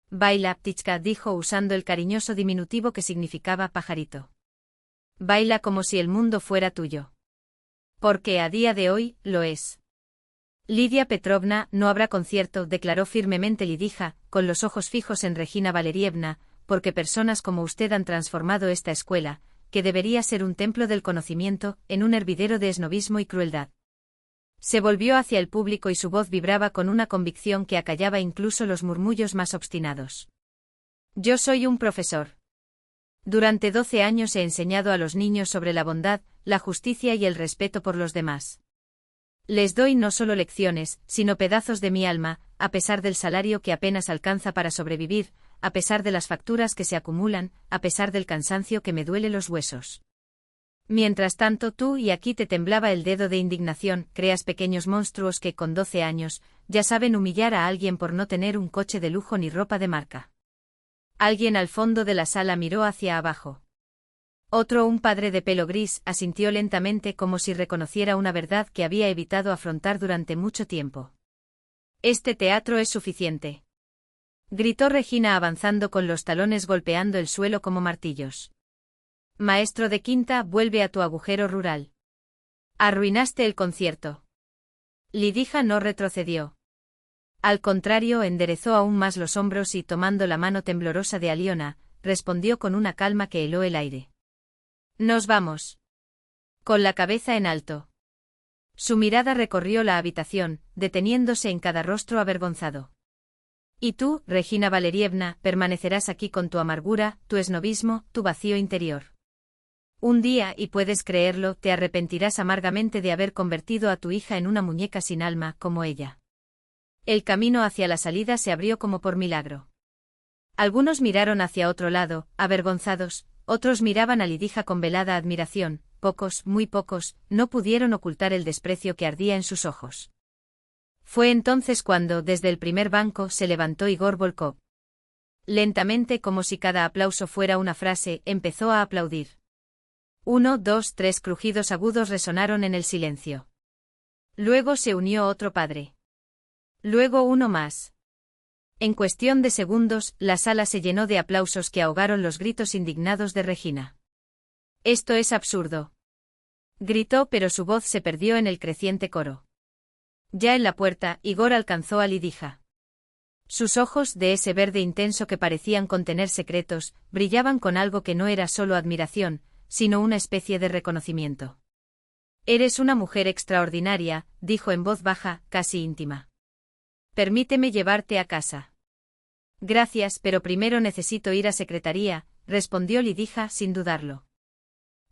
Baila, ptichka, dijo usando el cariñoso diminutivo que significaba pajarito. Baila como si el mundo fuera tuyo. Porque a día de hoy, lo es. Lidia Petrovna, no habrá concierto, declaró firmemente Lidija, con los ojos fijos en Regina Valerievna, porque personas como usted han transformado esta escuela, que debería ser un templo del conocimiento, en un hervidero de esnovismo y crueldad. Se volvió hacia el público y su voz vibraba con una convicción que acallaba incluso los murmullos más obstinados. Yo soy un profesor. Durante 12 años he enseñado a los niños sobre la bondad, la justicia y el respeto por los demás. Les doy no solo lecciones, sino pedazos de mi alma, a pesar del salario que apenas alcanza para sobrevivir, a pesar de las facturas que se acumulan, a pesar del cansancio que me duele los huesos. Mientras tanto tú, y aquí te temblaba el dedo de indignación, creas pequeños monstruos que, con 12 años, ya saben humillar a alguien por no tener un coche de lujo ni ropa de marca. Alguien al fondo de la sala miró hacia abajo. Un padre de pelo gris, asintió lentamente como si reconociera una verdad que había evitado afrontar durante mucho tiempo. Este teatro es suficiente. Gritó Regina avanzando con los talones golpeando el suelo como martillos. Maestro de quinta, vuelve a tu agujero rural. Arruinaste el concierto. Lidija no retrocedió. Al contrario, enderezó aún más los hombros y, tomando la mano temblorosa de Aliona, respondió con una calma que heló el aire. Nos vamos. Con la cabeza en alto. Su mirada recorrió la habitación, deteniéndose en cada rostro avergonzado. Y tú, Regina Valerievna, permanecerás aquí con tu amargura, tu esnovismo, tu vacío interior. Un día, y puedes creerlo, te arrepentirás amargamente de haber convertido a tu hija en una muñeca sin alma, como ella. El camino hacia la salida se abrió como por milagro. Algunos miraron hacia otro lado, avergonzados, otros miraban a Lidija con velada admiración, pocos, muy pocos, no pudieron ocultar el desprecio que ardía en sus ojos. Fue entonces cuando, desde el primer banco, se levantó Igor Volkov. Lentamente, como si cada aplauso fuera una frase, empezó a aplaudir. 1, 2, 3 crujidos agudos resonaron en el silencio. Luego se unió otro padre. Luego uno más. En cuestión de segundos, la sala se llenó de aplausos que ahogaron los gritos indignados de Regina. «Esto es absurdo», gritó, pero su voz se perdió en el creciente coro. Ya en la puerta, Igor alcanzó a Lidija. Sus ojos, de ese verde intenso que parecían contener secretos, brillaban con algo que no era solo admiración, sino una especie de reconocimiento. «Eres una mujer extraordinaria», dijo en voz baja, casi íntima. «Permíteme llevarte a casa». «Gracias, pero primero necesito ir a secretaría», respondió Lidija sin dudarlo.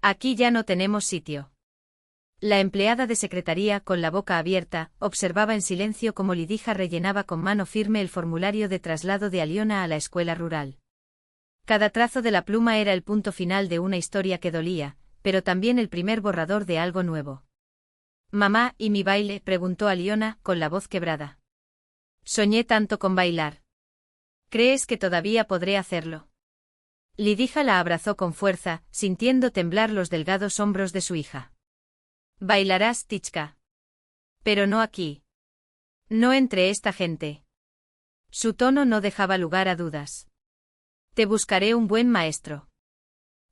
«Aquí ya no tenemos sitio». La empleada de secretaría, con la boca abierta, observaba en silencio cómo Lidija rellenaba con mano firme el formulario de traslado de Aliona a la escuela rural. Cada trazo de la pluma era el punto final de una historia que dolía, pero también el primer borrador de algo nuevo. «Mamá, ¿y mi baile?», preguntó Aliona, con la voz quebrada. «Soñé tanto con bailar. ¿Crees que todavía podré hacerlo?». Lidija la abrazó con fuerza, sintiendo temblar los delgados hombros de su hija. «Bailarás, Tichka. Pero no aquí. No entre esta gente». Su tono no dejaba lugar a dudas. «Te buscaré un buen maestro.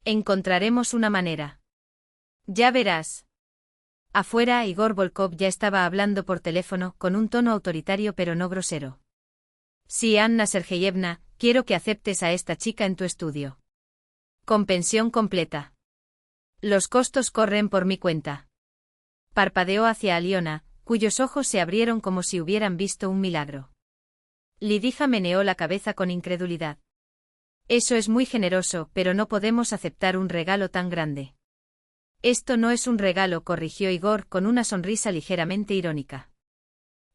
Encontraremos una manera. Ya verás». Afuera, Igor Volkov ya estaba hablando por teléfono, con un tono autoritario pero no grosero. «Sí, Anna Sergeyevna, quiero que aceptes a esta chica en tu estudio. Con pensión completa. Los costos corren por mi cuenta». Parpadeó hacia Aliona, cuyos ojos se abrieron como si hubieran visto un milagro. Lidija meneó la cabeza con incredulidad. «Eso es muy generoso, pero no podemos aceptar un regalo tan grande». «Esto no es un regalo», corrigió Igor con una sonrisa ligeramente irónica.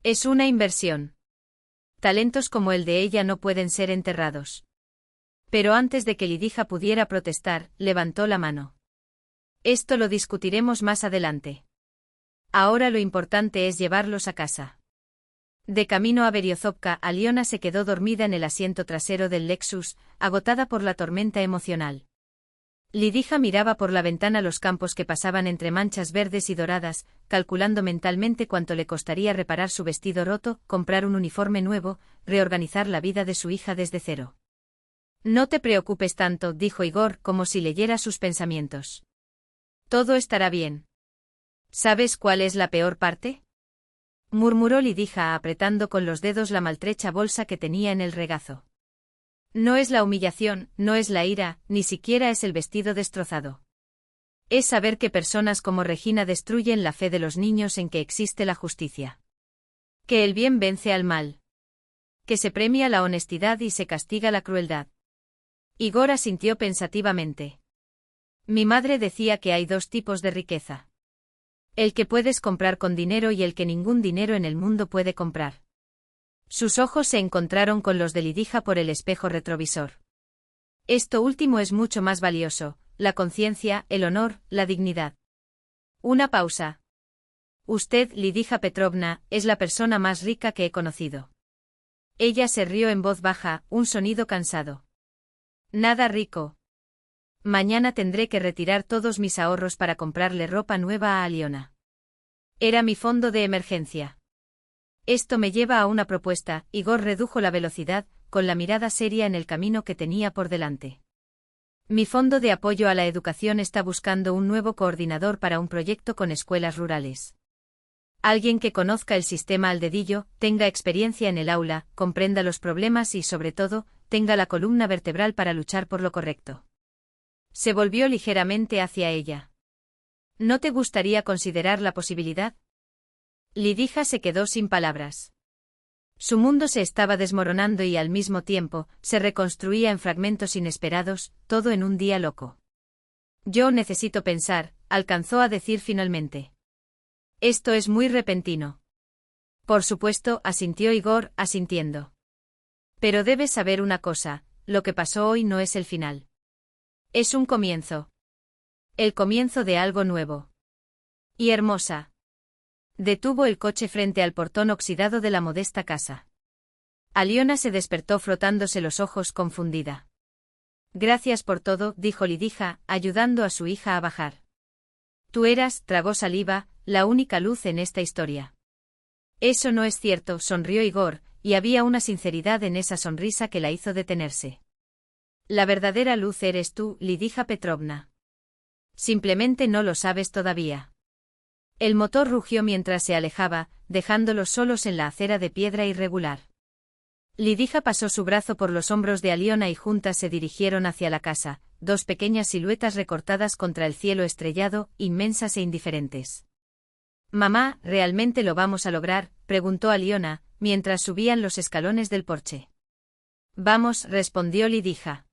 «Es una inversión. Talentos como el de ella no pueden ser enterrados». Pero antes de que Lidija pudiera protestar, levantó la mano. «Esto lo discutiremos más adelante. Ahora lo importante es llevarlos a casa». De camino a Beriozovka, Aliona se quedó dormida en el asiento trasero del Lexus, agotada por la tormenta emocional. Lidija miraba por la ventana los campos que pasaban entre manchas verdes y doradas, calculando mentalmente cuánto le costaría reparar su vestido roto, comprar un uniforme nuevo, reorganizar la vida de su hija desde cero. «No te preocupes tanto», dijo Igor, como si leyera sus pensamientos. «Todo estará bien». «¿Sabes cuál es la peor parte?», murmuró Lidija apretando con los dedos la maltrecha bolsa que tenía en el regazo. «No es la humillación, no es la ira, ni siquiera es el vestido destrozado. Es saber que personas como Regina destruyen la fe de los niños en que existe la justicia. Que el bien vence al mal. Que se premia la honestidad y se castiga la crueldad. Igor asintió pensativamente. Mi madre decía que hay dos tipos de riqueza. El que puedes comprar con dinero y el que ningún dinero en el mundo puede comprar. Sus ojos se encontraron con los de Lidija por el espejo retrovisor. Esto último es mucho más valioso, la conciencia, el honor, la dignidad. Una pausa. Usted, Lidija Petrovna, es la persona más rica que he conocido. Ella se rió en voz baja, un sonido cansado. Nada rico. Mañana tendré que retirar todos mis ahorros para comprarle ropa nueva a Aliona. Era mi fondo de emergencia. Esto me lleva a una propuesta. Igor redujo la velocidad, con la mirada seria en el camino que tenía por delante. Mi fondo de apoyo a la educación está buscando un nuevo coordinador para un proyecto con escuelas rurales. Alguien que conozca el sistema al dedillo, tenga experiencia en el aula, comprenda los problemas y, sobre todo, tenga la columna vertebral para luchar por lo correcto. Se volvió ligeramente hacia ella. ¿No te gustaría considerar la posibilidad? Lidija se quedó sin palabras. Su mundo se estaba desmoronando y al mismo tiempo, se reconstruía en fragmentos inesperados, todo en un día loco. Yo necesito pensar, alcanzó a decir finalmente. Esto es muy repentino. Por supuesto, asintió Igor, asintiendo. Pero debes saber una cosa, lo que pasó hoy no es el final. Es un comienzo. El comienzo de algo nuevo. Y hermosa. Detuvo el coche frente al portón oxidado de la modesta casa. Aliona se despertó frotándose los ojos confundida. Gracias por todo, dijo Lidija, ayudando a su hija a bajar. Tú eras, tragó saliva, la única luz en esta historia. Eso no es cierto, sonrió Igor, y había una sinceridad en esa sonrisa que la hizo detenerse. La verdadera luz eres tú, Lidija Petrovna. Simplemente no lo sabes todavía. El motor rugió mientras se alejaba, dejándolos solos en la acera de piedra irregular. Lidija pasó su brazo por los hombros de Aliona y juntas se dirigieron hacia la casa, dos pequeñas siluetas recortadas contra el cielo estrellado, inmensas e indiferentes. Mamá, ¿realmente lo vamos a lograr?, preguntó Aliona, mientras subían los escalones del porche. Vamos, respondió Lidija.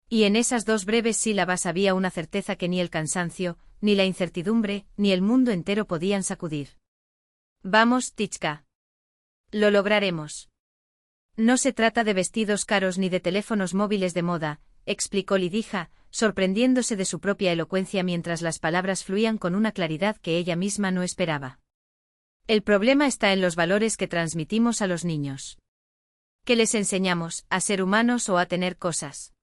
Y en esas dos breves sílabas había una certeza que ni el cansancio, ni la incertidumbre, ni el mundo entero podían sacudir. Vamos, Tichka. Lo lograremos. No se trata de vestidos caros ni de teléfonos móviles de moda, explicó Lidija, sorprendiéndose de su propia elocuencia mientras las palabras fluían con una claridad que ella misma no esperaba. El problema está en los valores que transmitimos a los niños. ¿Qué les enseñamos, a ser humanos o a tener cosas?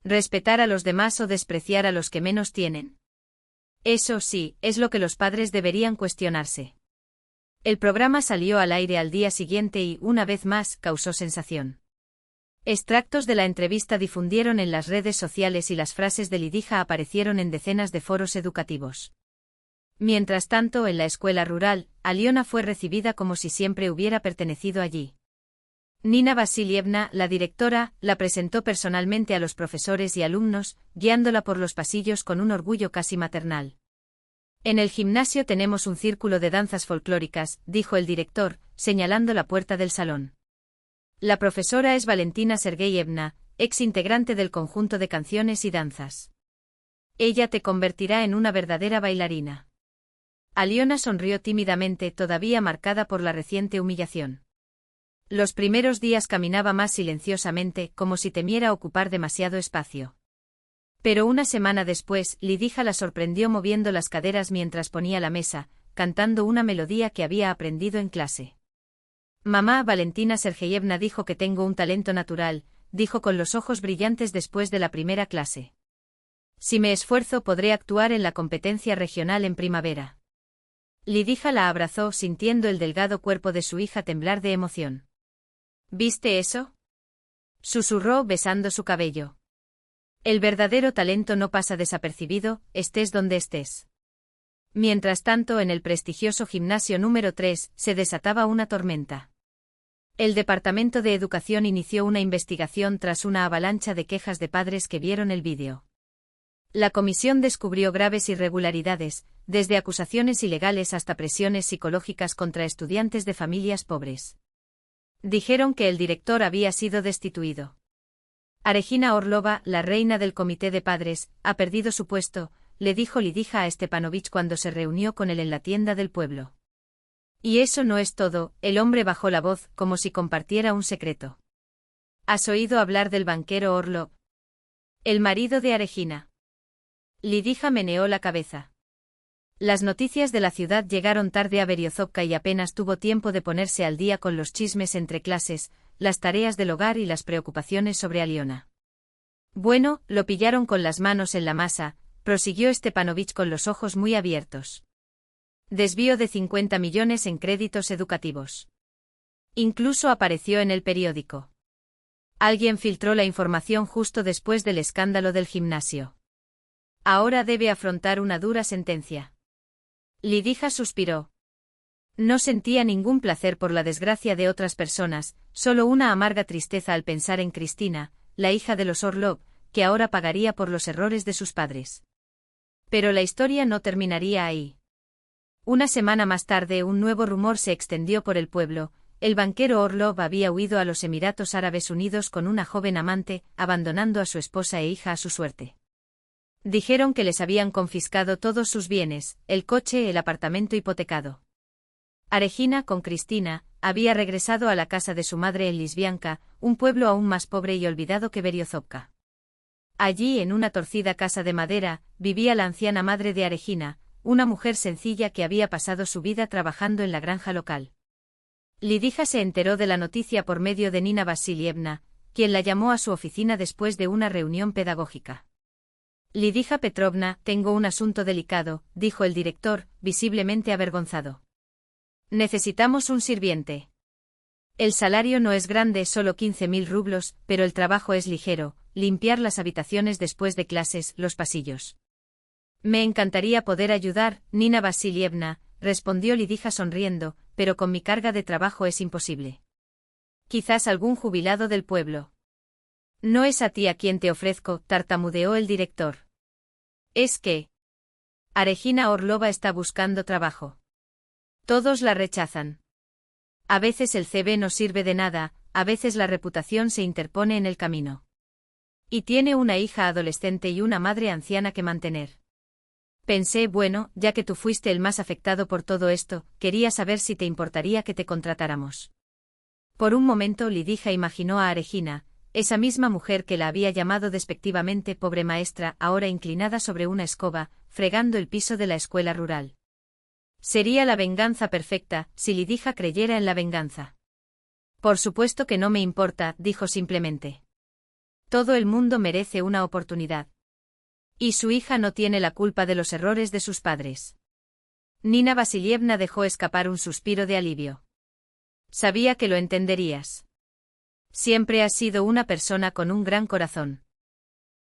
Respetar a los demás o despreciar a los que menos tienen. Eso sí, es lo que los padres deberían cuestionarse. El programa salió al aire al día siguiente y, una vez más, causó sensación. Extractos de la entrevista difundieron en las redes sociales y las frases de Lidija aparecieron en decenas de foros educativos. Mientras tanto, en la escuela rural, Aliona fue recibida como si siempre hubiera pertenecido allí. Nina Vasilievna, la directora, la presentó personalmente a los profesores y alumnos, guiándola por los pasillos con un orgullo casi maternal. En el gimnasio tenemos un círculo de danzas folclóricas, dijo el director, señalando la puerta del salón. La profesora es Valentina Sergeyevna, ex integrante del conjunto de canciones y danzas. Ella te convertirá en una verdadera bailarina. Aliona sonrió tímidamente, todavía marcada por la reciente humillación. Los primeros días caminaba más silenciosamente, como si temiera ocupar demasiado espacio. Pero una semana después, Lidija la sorprendió moviendo las caderas mientras ponía la mesa, cantando una melodía que había aprendido en clase. Mamá, Valentina Sergeyevna dijo que tengo un talento natural, dijo con los ojos brillantes después de la primera clase. Si me esfuerzo podré actuar en la competencia regional en primavera. Lidija la abrazó sintiendo el delgado cuerpo de su hija temblar de emoción. ¿Viste eso?, susurró besando su cabello. El verdadero talento no pasa desapercibido, estés donde estés. Mientras tanto, en el prestigioso gimnasio número 3, se desataba una tormenta. El Departamento de Educación inició una investigación tras una avalancha de quejas de padres que vieron el vídeo. La comisión descubrió graves irregularidades, desde acusaciones ilegales hasta presiones psicológicas contra estudiantes de familias pobres. Dijeron que el director había sido destituido. Aregina Orlova, la reina del comité de padres, ha perdido su puesto, le dijo Lidija a Stepanovich cuando se reunió con él en la tienda del pueblo. Y eso no es todo, el hombre bajó la voz, como si compartiera un secreto. ¿Has oído hablar del banquero Orlov? El marido de Aregina. Lidija meneó la cabeza. Las noticias de la ciudad llegaron tarde a Beriozovka y apenas tuvo tiempo de ponerse al día con los chismes entre clases, las tareas del hogar y las preocupaciones sobre Aliona. Bueno, lo pillaron con las manos en la masa, prosiguió Stepanovich con los ojos muy abiertos. Desvío de 50 millones en créditos educativos. Incluso apareció en el periódico. Alguien filtró la información justo después del escándalo del gimnasio. Ahora debe afrontar una dura sentencia. Lidija suspiró. No sentía ningún placer por la desgracia de otras personas, solo una amarga tristeza al pensar en Cristina, la hija de los Orlov, que ahora pagaría por los errores de sus padres. Pero la historia no terminaría ahí. Una semana más tarde un nuevo rumor se extendió por el pueblo: el banquero Orlov había huido a los Emiratos Árabes Unidos con una joven amante, abandonando a su esposa e hija a su suerte. Dijeron que les habían confiscado todos sus bienes, el coche, el apartamento hipotecado. Aregina, con Cristina, había regresado a la casa de su madre en Lisbianka, un pueblo aún más pobre y olvidado que Beriozovka. Allí, en una torcida casa de madera, vivía la anciana madre de Aregina, una mujer sencilla que había pasado su vida trabajando en la granja local. Lidija se enteró de la noticia por medio de Nina Vasilievna, quien la llamó a su oficina después de una reunión pedagógica. Lidija Petrovna, tengo un asunto delicado, dijo el director, visiblemente avergonzado. Necesitamos un sirviente. El salario no es grande, solo 15.000 rublos, pero el trabajo es ligero, limpiar las habitaciones después de clases, los pasillos. Me encantaría poder ayudar, Nina Vasilievna, respondió Lidija sonriendo, pero con mi carga de trabajo es imposible. Quizás algún jubilado del pueblo. No es a ti a quien te ofrezco, tartamudeó el director. Es que Aregina Orlova está buscando trabajo. Todos la rechazan. A veces el CV no sirve de nada, a veces la reputación se interpone en el camino. Y tiene una hija adolescente y una madre anciana que mantener. Pensé, bueno, ya que tú fuiste el más afectado por todo esto, quería saber si te importaría que te contratáramos. Por un momento Lidija imaginó a Aregina, esa misma mujer que la había llamado despectivamente pobre maestra, ahora inclinada sobre una escoba, fregando el piso de la escuela rural. Sería la venganza perfecta, si Lidija creyera en la venganza. Por supuesto que no me importa, dijo simplemente. Todo el mundo merece una oportunidad. Y su hija no tiene la culpa de los errores de sus padres. Nina Vasilievna dejó escapar un suspiro de alivio. Sabía que lo entenderías. Siempre has sido una persona con un gran corazón.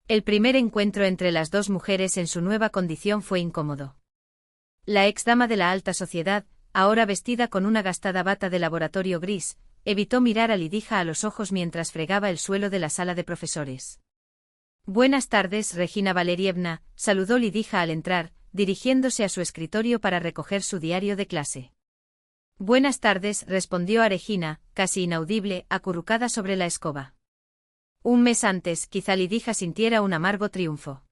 El primer encuentro entre las dos mujeres en su nueva condición fue incómodo. La ex dama de la alta sociedad, ahora vestida con una gastada bata de laboratorio gris, evitó mirar a Lidija a los ojos mientras fregaba el suelo de la sala de profesores. Buenas tardes, Regina Valerievna, saludó Lidija al entrar, dirigiéndose a su escritorio para recoger su diario de clase. Buenas tardes, respondió Aregina, casi inaudible, acurrucada sobre la escoba. Un mes antes, quizá Lidija sintiera un amargo triunfo.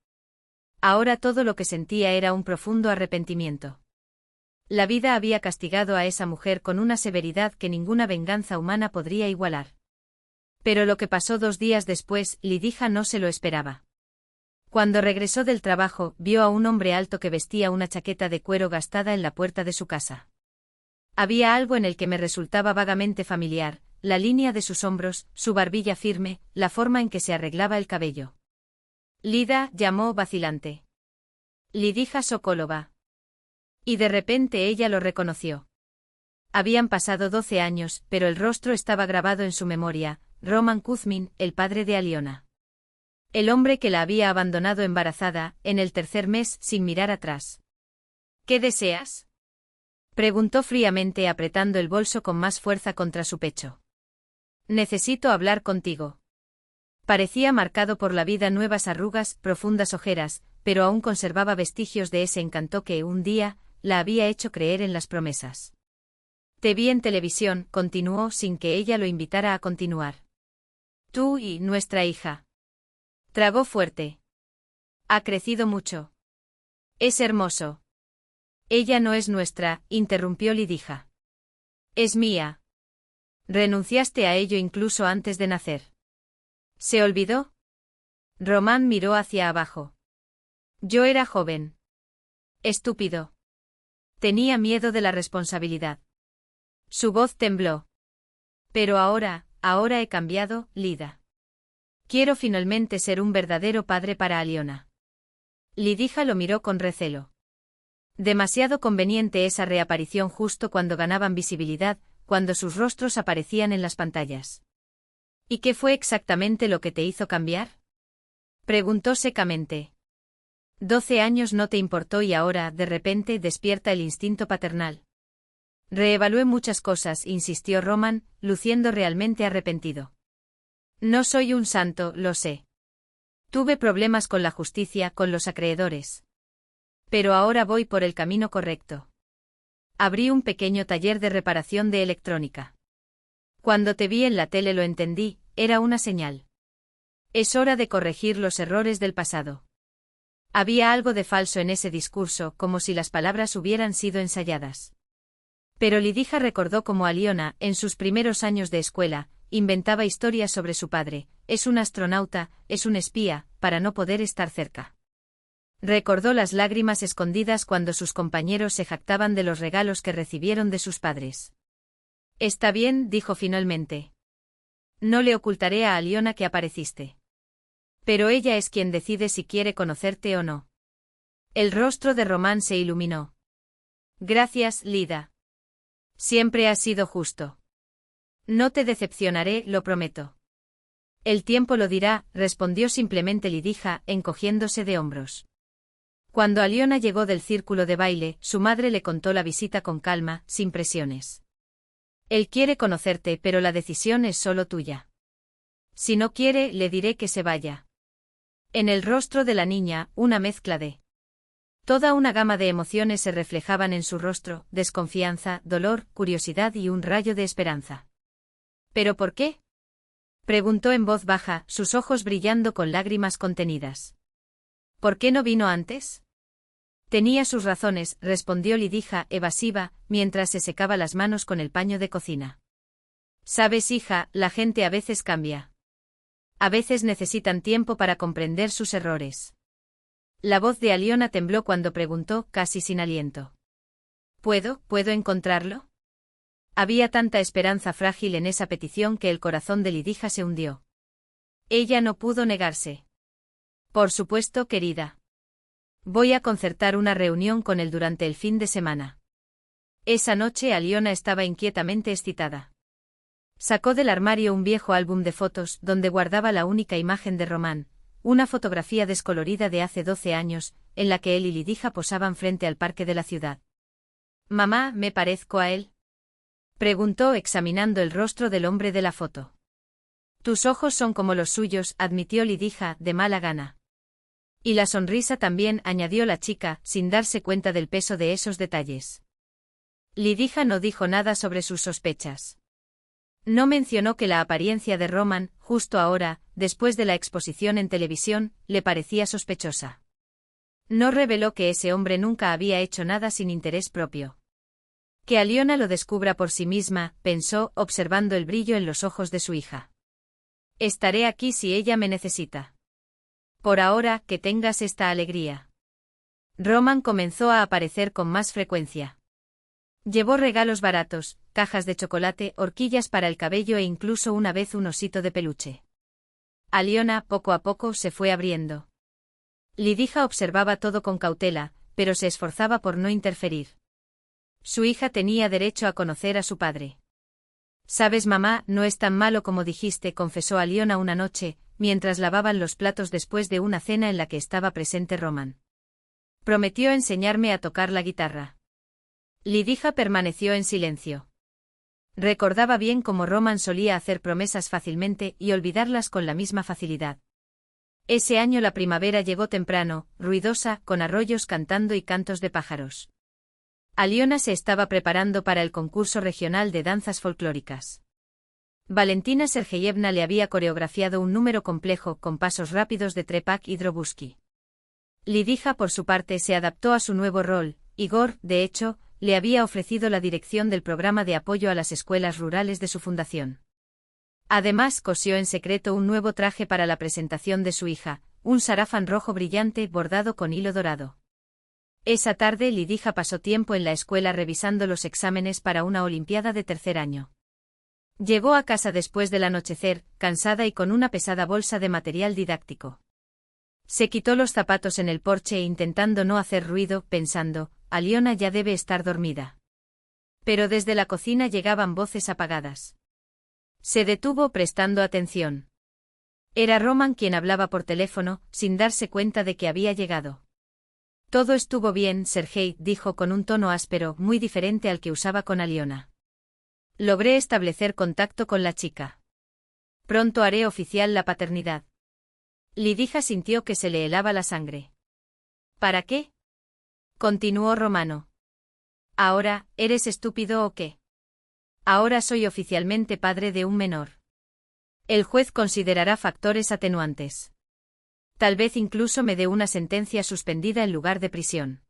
Ahora todo lo que sentía era un profundo arrepentimiento. La vida había castigado a esa mujer con una severidad que ninguna venganza humana podría igualar. Pero lo que pasó 2 días después, Lidija no se lo esperaba. Cuando regresó del trabajo, vio a un hombre alto que vestía una chaqueta de cuero gastada en la puerta de su casa. Había algo en el que me resultaba vagamente familiar, la línea de sus hombros, su barbilla firme, la forma en que se arreglaba el cabello. Lida, llamó vacilante. Lidija Sokolova. Y de repente ella lo reconoció. Habían pasado 12 años, pero el rostro estaba grabado en su memoria, Roman Kuzmin, el padre de Aliona. El hombre que la había abandonado embarazada, en el 3er mes, sin mirar atrás. ¿Qué deseas?, preguntó fríamente apretando el bolso con más fuerza contra su pecho. Necesito hablar contigo. Parecía marcado por la vida, nuevas arrugas, profundas ojeras, pero aún conservaba vestigios de ese encanto que, un día, la había hecho creer en las promesas. Te vi en televisión, continuó sin que ella lo invitara a continuar. Tú y nuestra hija. Tragó fuerte. Ha crecido mucho. Es hermoso. Ella no es nuestra, interrumpió Lidija. Es mía. Renunciaste a ello incluso antes de nacer. ¿Se olvidó? Román miró hacia abajo. Yo era joven. Estúpido. Tenía miedo de la responsabilidad. Su voz tembló. Pero ahora he cambiado, Lida. Quiero finalmente ser un verdadero padre para Aliona. Lidija lo miró con recelo. Demasiado conveniente esa reaparición justo cuando ganaban visibilidad, cuando sus rostros aparecían en las pantallas. ¿Y qué fue exactamente lo que te hizo cambiar? Preguntó secamente. 12 años no te importó y ahora, de repente, despierta el instinto paternal. Reevalué muchas cosas, insistió Román, luciendo realmente arrepentido. No soy un santo, lo sé. Tuve problemas con la justicia, con los acreedores. Pero ahora voy por el camino correcto. Abrí un pequeño taller de reparación de electrónica. Cuando te vi en la tele lo entendí, era una señal. Es hora de corregir los errores del pasado. Había algo de falso en ese discurso, como si las palabras hubieran sido ensayadas. Pero Lidija recordó cómo Aliona, en sus primeros años de escuela, inventaba historias sobre su padre, es un astronauta, es un espía, para no poder estar cerca. Recordó las lágrimas escondidas cuando sus compañeros se jactaban de los regalos que recibieron de sus padres. Está bien, dijo finalmente. No le ocultaré a Aliona que apareciste. Pero ella es quien decide si quiere conocerte o no. El rostro de Román se iluminó. Gracias, Lida. Siempre has sido justo. No te decepcionaré, lo prometo. El tiempo lo dirá, respondió simplemente Lidija, encogiéndose de hombros. Cuando Aliona llegó del círculo de baile, su madre le contó la visita con calma, sin presiones. Él quiere conocerte, pero la decisión es solo tuya. Si no quiere, le diré que se vaya. En el rostro de la niña, una mezcla de... Toda una gama de emociones se reflejaban en su rostro, desconfianza, dolor, curiosidad y un rayo de esperanza. ¿Pero por qué? Preguntó en voz baja, sus ojos brillando con lágrimas contenidas. ¿Por qué no vino antes? Tenía sus razones, respondió Lidija, evasiva, mientras se secaba las manos con el paño de cocina. Sabes, hija, la gente a veces cambia. A veces necesitan tiempo para comprender sus errores. La voz de Aliona tembló cuando preguntó, casi sin aliento. ¿Puedo encontrarlo? Había tanta esperanza frágil en esa petición que el corazón de Lidija se hundió. Ella no pudo negarse. Por supuesto, querida. Voy a concertar una reunión con él durante el fin de semana. Esa noche Aliona estaba inquietamente excitada. Sacó del armario un viejo álbum de fotos donde guardaba la única imagen de Román, una fotografía descolorida de hace 12 años, en la que él y Lidija posaban frente al parque de la ciudad. «Mamá, ¿me parezco a él?», preguntó examinando el rostro del hombre de la foto. «Tus ojos son como los suyos», admitió Lidija, de mala gana. «Y la sonrisa también», añadió la chica, sin darse cuenta del peso de esos detalles. Lidija no dijo nada sobre sus sospechas. No mencionó que la apariencia de Román, justo ahora, después de la exposición en televisión, le parecía sospechosa. No reveló que ese hombre nunca había hecho nada sin interés propio. Que Aliona lo descubra por sí misma, pensó, observando el brillo en los ojos de su hija. Estaré aquí si ella me necesita. Por ahora, que tengas esta alegría. Román comenzó a aparecer con más frecuencia. Llevó regalos baratos, cajas de chocolate, horquillas para el cabello e incluso una vez un osito de peluche. Aliona, poco a poco, se fue abriendo. Lidija observaba todo con cautela, pero se esforzaba por no interferir. Su hija tenía derecho a conocer a su padre. «Sabes, mamá, no es tan malo como dijiste», confesó Aliona una noche, mientras lavaban los platos después de una cena en la que estaba presente Román. «Prometió enseñarme a tocar la guitarra». Lidija permaneció en silencio. Recordaba bien cómo Román solía hacer promesas fácilmente y olvidarlas con la misma facilidad. Ese año la primavera llegó temprano, ruidosa, con arroyos cantando y cantos de pájaros. Aliona se estaba preparando para el concurso regional de danzas folclóricas. Valentina Sergeyevna le había coreografiado un número complejo con pasos rápidos de Trepak y Drobusky. Lidija, por su parte, se adaptó a su nuevo rol. Igor, de hecho, le había ofrecido la dirección del programa de apoyo a las escuelas rurales de su fundación. Además, cosió en secreto un nuevo traje para la presentación de su hija, un sarafán rojo brillante bordado con hilo dorado. Esa tarde Lidija pasó tiempo en la escuela revisando los exámenes para una olimpiada de tercer año. Llegó a casa después del anochecer, cansada y con una pesada bolsa de material didáctico. Se quitó los zapatos en el porche intentando no hacer ruido, pensando, Aliona ya debe estar dormida. Pero desde la cocina llegaban voces apagadas. Se detuvo prestando atención. Era Roman quien hablaba por teléfono, sin darse cuenta de que había llegado. Todo estuvo bien, Sergei, dijo con un tono áspero, muy diferente al que usaba con Aliona. Logré establecer contacto con la chica. Pronto haré oficial la paternidad. Lidija sintió que se le helaba la sangre. ¿Para qué? Continuó Romano. ¿Ahora, eres estúpido o qué? Ahora soy oficialmente padre de un menor. El juez considerará factores atenuantes. Tal vez incluso me dé una sentencia suspendida en lugar de prisión.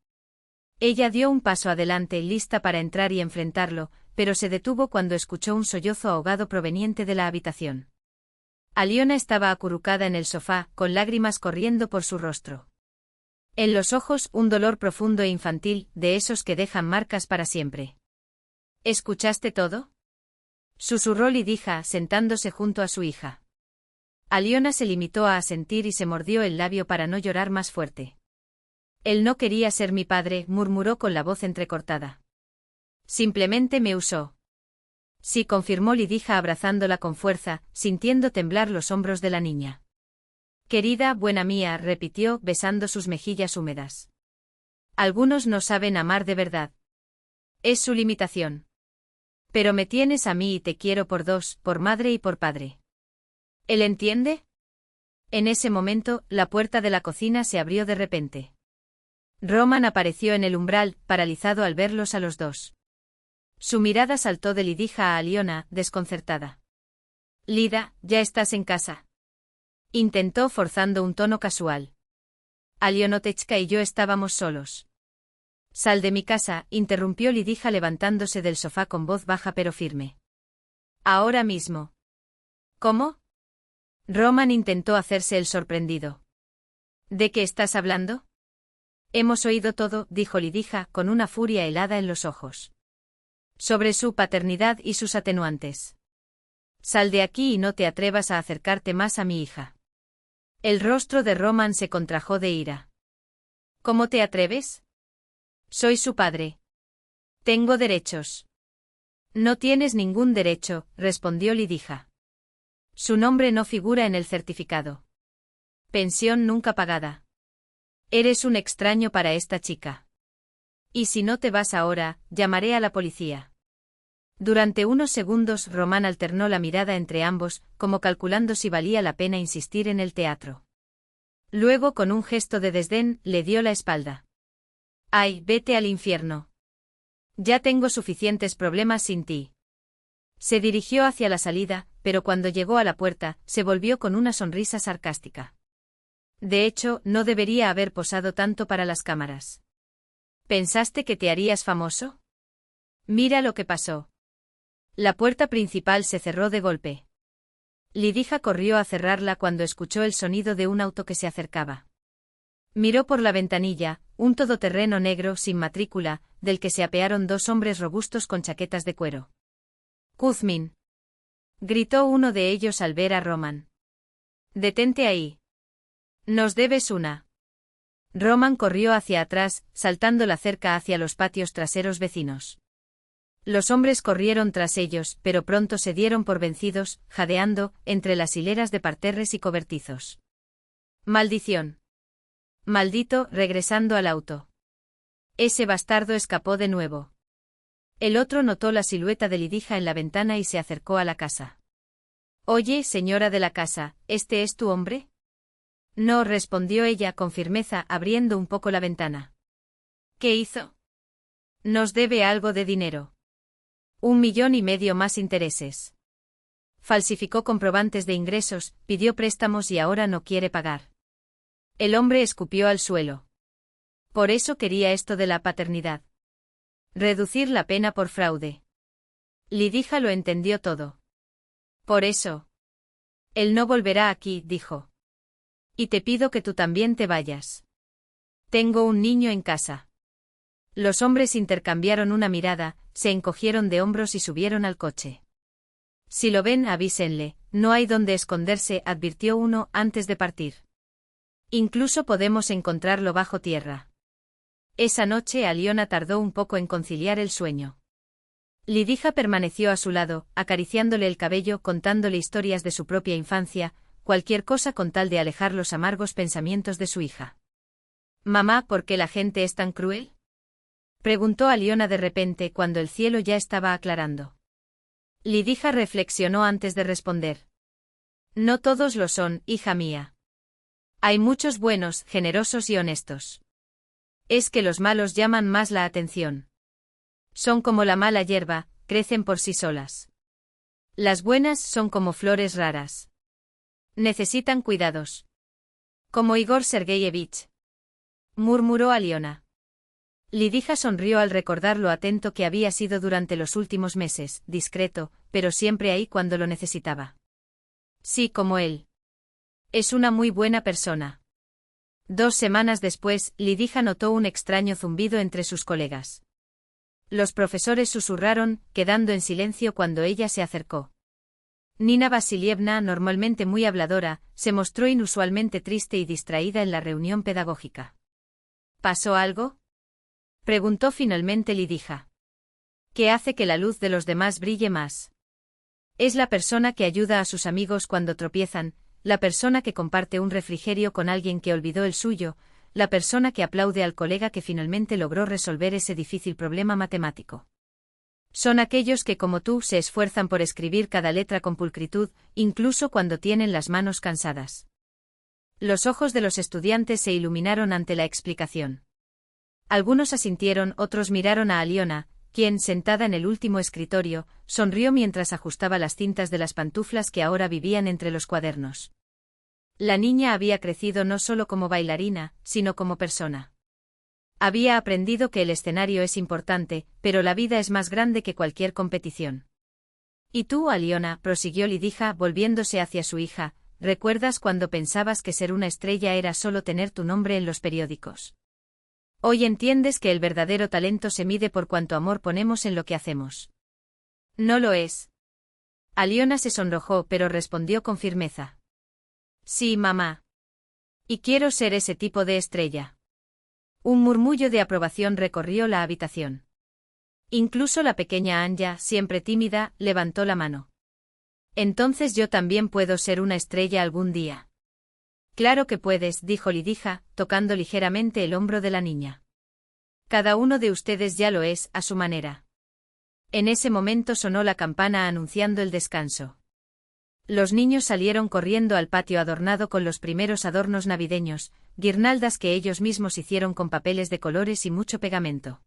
Ella dio un paso adelante, lista para entrar y enfrentarlo, pero se detuvo cuando escuchó un sollozo ahogado proveniente de la habitación. Aliona estaba acurrucada en el sofá, con lágrimas corriendo por su rostro. En los ojos un dolor profundo e infantil, de esos que dejan marcas para siempre. ¿Escuchaste todo? Susurró Lidija, sentándose junto a su hija. Aliona se limitó a asentir y se mordió el labio para no llorar más fuerte. Él no quería ser mi padre, murmuró con la voz entrecortada. Simplemente me usó. Sí, confirmó Lidija abrazándola con fuerza, sintiendo temblar los hombros de la niña. Querida, buena mía, repitió, besando sus mejillas húmedas. Algunos no saben amar de verdad. Es su limitación. Pero me tienes a mí y te quiero por dos, por madre y por padre. ¿Él entiende? En ese momento, la puerta de la cocina se abrió de repente. Roman apareció en el umbral, paralizado al verlos a los dos. Su mirada saltó de Lidija a Aliona, desconcertada. Lida, ¿ya estás en casa? Intentó forzando un tono casual. Alionotechka y yo estábamos solos. Sal de mi casa, interrumpió Lidija levantándose del sofá con voz baja pero firme. Ahora mismo. ¿Cómo? Roman intentó hacerse el sorprendido. ¿De qué estás hablando? Hemos oído todo, dijo Lidija, con una furia helada en los ojos. Sobre su paternidad y sus atenuantes. Sal de aquí y no te atrevas a acercarte más a mi hija. El rostro de Roman se contrajo de ira. ¿Cómo te atreves? Soy su padre. Tengo derechos. No tienes ningún derecho, respondió Lidija. Su nombre no figura en el certificado. Pensión nunca pagada. Eres un extraño para esta chica. Y si no te vas ahora, llamaré a la policía. Durante unos segundos Román alternó la mirada entre ambos, como calculando si valía la pena insistir en el teatro. Luego, con un gesto de desdén, le dio la espalda. ¡Ay, vete al infierno! Ya tengo suficientes problemas sin ti. Se dirigió hacia la salida, pero cuando llegó a la puerta, se volvió con una sonrisa sarcástica. De hecho, no debería haber posado tanto para las cámaras. ¿Pensaste que te harías famoso? Mira lo que pasó. La puerta principal se cerró de golpe. Lidija corrió a cerrarla cuando escuchó el sonido de un auto que se acercaba. Miró por la ventanilla, un todoterreno negro sin matrícula, del que se apearon dos hombres robustos con chaquetas de cuero. Kuzmin. Gritó uno de ellos al ver a Roman. Detente ahí. Nos debes una. Roman corrió hacia atrás, saltando la cerca hacia los patios traseros vecinos. Los hombres corrieron tras ellos, pero pronto se dieron por vencidos, jadeando, entre las hileras de parterres y cobertizos. ¡Maldición! Maldito, regresando al auto. Ese bastardo escapó de nuevo. El otro notó la silueta de Lidija en la ventana y se acercó a la casa. Oye, señora de la casa, ¿este es tu hombre? No, respondió ella con firmeza, abriendo un poco la ventana. ¿Qué hizo? Nos debe algo de dinero. 1,5 millones más intereses. Falsificó comprobantes de ingresos, pidió préstamos y ahora no quiere pagar. El hombre escupió al suelo. Por eso quería esto de la paternidad. Reducir la pena por fraude. Lidija lo entendió todo. Por eso. Él no volverá aquí, dijo. Y te pido que tú también te vayas. Tengo un niño en casa. Los hombres intercambiaron una mirada, se encogieron de hombros y subieron al coche. Si lo ven, avísenle, no hay donde esconderse, advirtió uno antes de partir. Incluso podemos encontrarlo bajo tierra. Esa noche Aliona tardó un poco en conciliar el sueño. Lidija permaneció a su lado, acariciándole el cabello, contándole historias de su propia infancia, cualquier cosa con tal de alejar los amargos pensamientos de su hija. «Mamá, ¿por qué la gente es tan cruel?», preguntó Aliona de repente cuando el cielo ya estaba aclarando. Lidija reflexionó antes de responder. «No todos lo son, hija mía. Hay muchos buenos, generosos y honestos. Es que los malos llaman más la atención. Son como la mala hierba, crecen por sí solas. Las buenas son como flores raras. Necesitan cuidados. Como Igor Sergeyevich», murmuró Aliona. Lidija sonrió al recordar lo atento que había sido durante los últimos meses, discreto, pero siempre ahí cuando lo necesitaba. Sí, como él. Es una muy buena persona. 2 semanas después, Lidija notó un extraño zumbido entre sus colegas. Los profesores susurraron, quedando en silencio cuando ella se acercó. Nina Vasilievna, normalmente muy habladora, se mostró inusualmente triste y distraída en la reunión pedagógica. ¿Pasó algo?, preguntó finalmente Lidija. ¿Qué hace que la luz de los demás brille más? Es la persona que ayuda a sus amigos cuando tropiezan, la persona que comparte un refrigerio con alguien que olvidó el suyo, la persona que aplaude al colega que finalmente logró resolver ese difícil problema matemático. Son aquellos que, como tú, se esfuerzan por escribir cada letra con pulcritud, incluso cuando tienen las manos cansadas. Los ojos de los estudiantes se iluminaron ante la explicación. Algunos asintieron, otros miraron a Aliona, quien, sentada en el último escritorio, sonrió mientras ajustaba las cintas de las pantuflas que ahora vivían entre los cuadernos. La niña había crecido no solo como bailarina, sino como persona. Había aprendido que el escenario es importante, pero la vida es más grande que cualquier competición. «¿Y tú, Aliona?», prosiguió Lidija, volviéndose hacia su hija, «¿recuerdas cuando pensabas que ser una estrella era solo tener tu nombre en los periódicos? Hoy entiendes que el verdadero talento se mide por cuánto amor ponemos en lo que hacemos». «No lo es». Aliona se sonrojó, pero respondió con firmeza. «Sí, mamá. Y quiero ser ese tipo de estrella». Un murmullo de aprobación recorrió la habitación. Incluso la pequeña Anya, siempre tímida, levantó la mano. «Entonces yo también puedo ser una estrella algún día». «Claro que puedes», dijo Lidija, tocando ligeramente el hombro de la niña. «Cada uno de ustedes ya lo es, a su manera». En ese momento sonó la campana anunciando el descanso. Los niños salieron corriendo al patio adornado con los primeros adornos navideños, guirnaldas que ellos mismos hicieron con papeles de colores y mucho pegamento.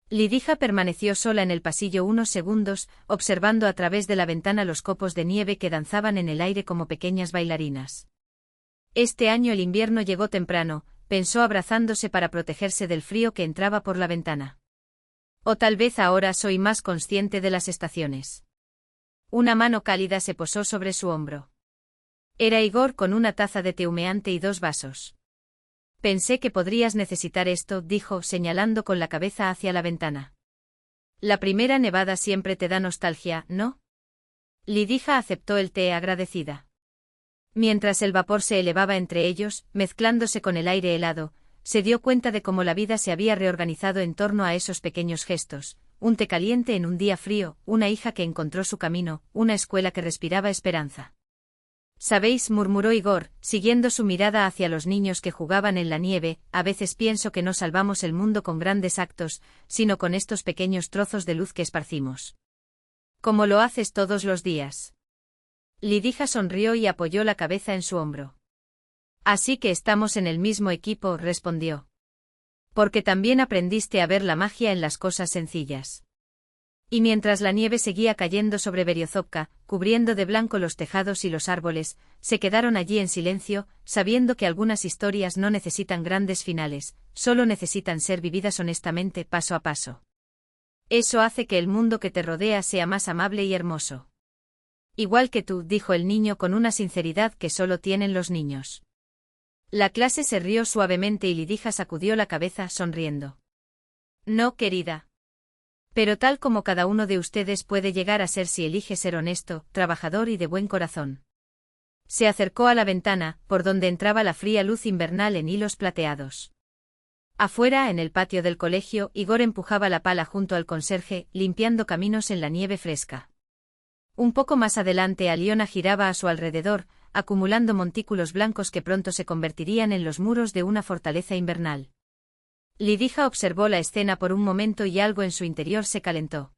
Lidija permaneció sola en el pasillo unos segundos, observando a través de la ventana los copos de nieve que danzaban en el aire como pequeñas bailarinas. Este año el invierno llegó temprano, pensó abrazándose para protegerse del frío que entraba por la ventana. O tal vez ahora soy más consciente de las estaciones. Una mano cálida se posó sobre su hombro. Era Igor con una taza de té humeante y 2 vasos. «Pensé que podrías necesitar esto», dijo, señalando con la cabeza hacia la ventana. «La primera nevada siempre te da nostalgia, ¿no?». Lidija aceptó el té agradecida. Mientras el vapor se elevaba entre ellos, mezclándose con el aire helado, se dio cuenta de cómo la vida se había reorganizado en torno a esos pequeños gestos: un té caliente en un día frío, una hija que encontró su camino, una escuela que respiraba esperanza. «¿Sabéis?», murmuró Igor, siguiendo su mirada hacia los niños que jugaban en la nieve, «a veces pienso que no salvamos el mundo con grandes actos, sino con estos pequeños trozos de luz que esparcimos. Como lo haces todos los días». Lidija sonrió y apoyó la cabeza en su hombro. «Así que estamos en el mismo equipo», respondió. «Porque también aprendiste a ver la magia en las cosas sencillas». Y mientras la nieve seguía cayendo sobre Beriozovka, cubriendo de blanco los tejados y los árboles, se quedaron allí en silencio, sabiendo que algunas historias no necesitan grandes finales, solo necesitan ser vividas honestamente paso a paso. Eso hace que el mundo que te rodea sea más amable y hermoso. Igual que tú, dijo el niño con una sinceridad que solo tienen los niños. La clase se rió suavemente y Lidija sacudió la cabeza sonriendo. No, querida. Pero tal como cada uno de ustedes puede llegar a ser si elige ser honesto, trabajador y de buen corazón. Se acercó a la ventana, por donde entraba la fría luz invernal en hilos plateados. Afuera, en el patio del colegio, Igor empujaba la pala junto al conserje, limpiando caminos en la nieve fresca. Un poco más adelante Aliona giraba a su alrededor, acumulando montículos blancos que pronto se convertirían en los muros de una fortaleza invernal. Lidija observó la escena por un momento y algo en su interior se calentó.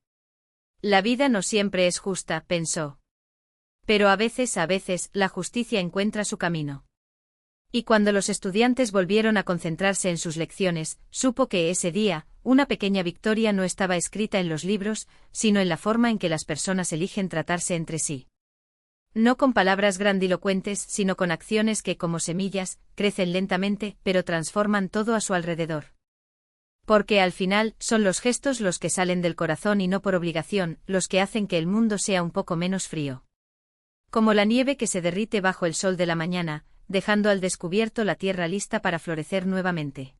La vida no siempre es justa, pensó. Pero a veces, la justicia encuentra su camino. Y cuando los estudiantes volvieron a concentrarse en sus lecciones, supo que ese día, una pequeña victoria no estaba escrita en los libros, sino en la forma en que las personas eligen tratarse entre sí. No con palabras grandilocuentes, sino con acciones que, como semillas, crecen lentamente, pero transforman todo a su alrededor. Porque al final, son los gestos los que salen del corazón y no por obligación, los que hacen que el mundo sea un poco menos frío. Como la nieve que se derrite bajo el sol de la mañana, dejando al descubierto la tierra lista para florecer nuevamente.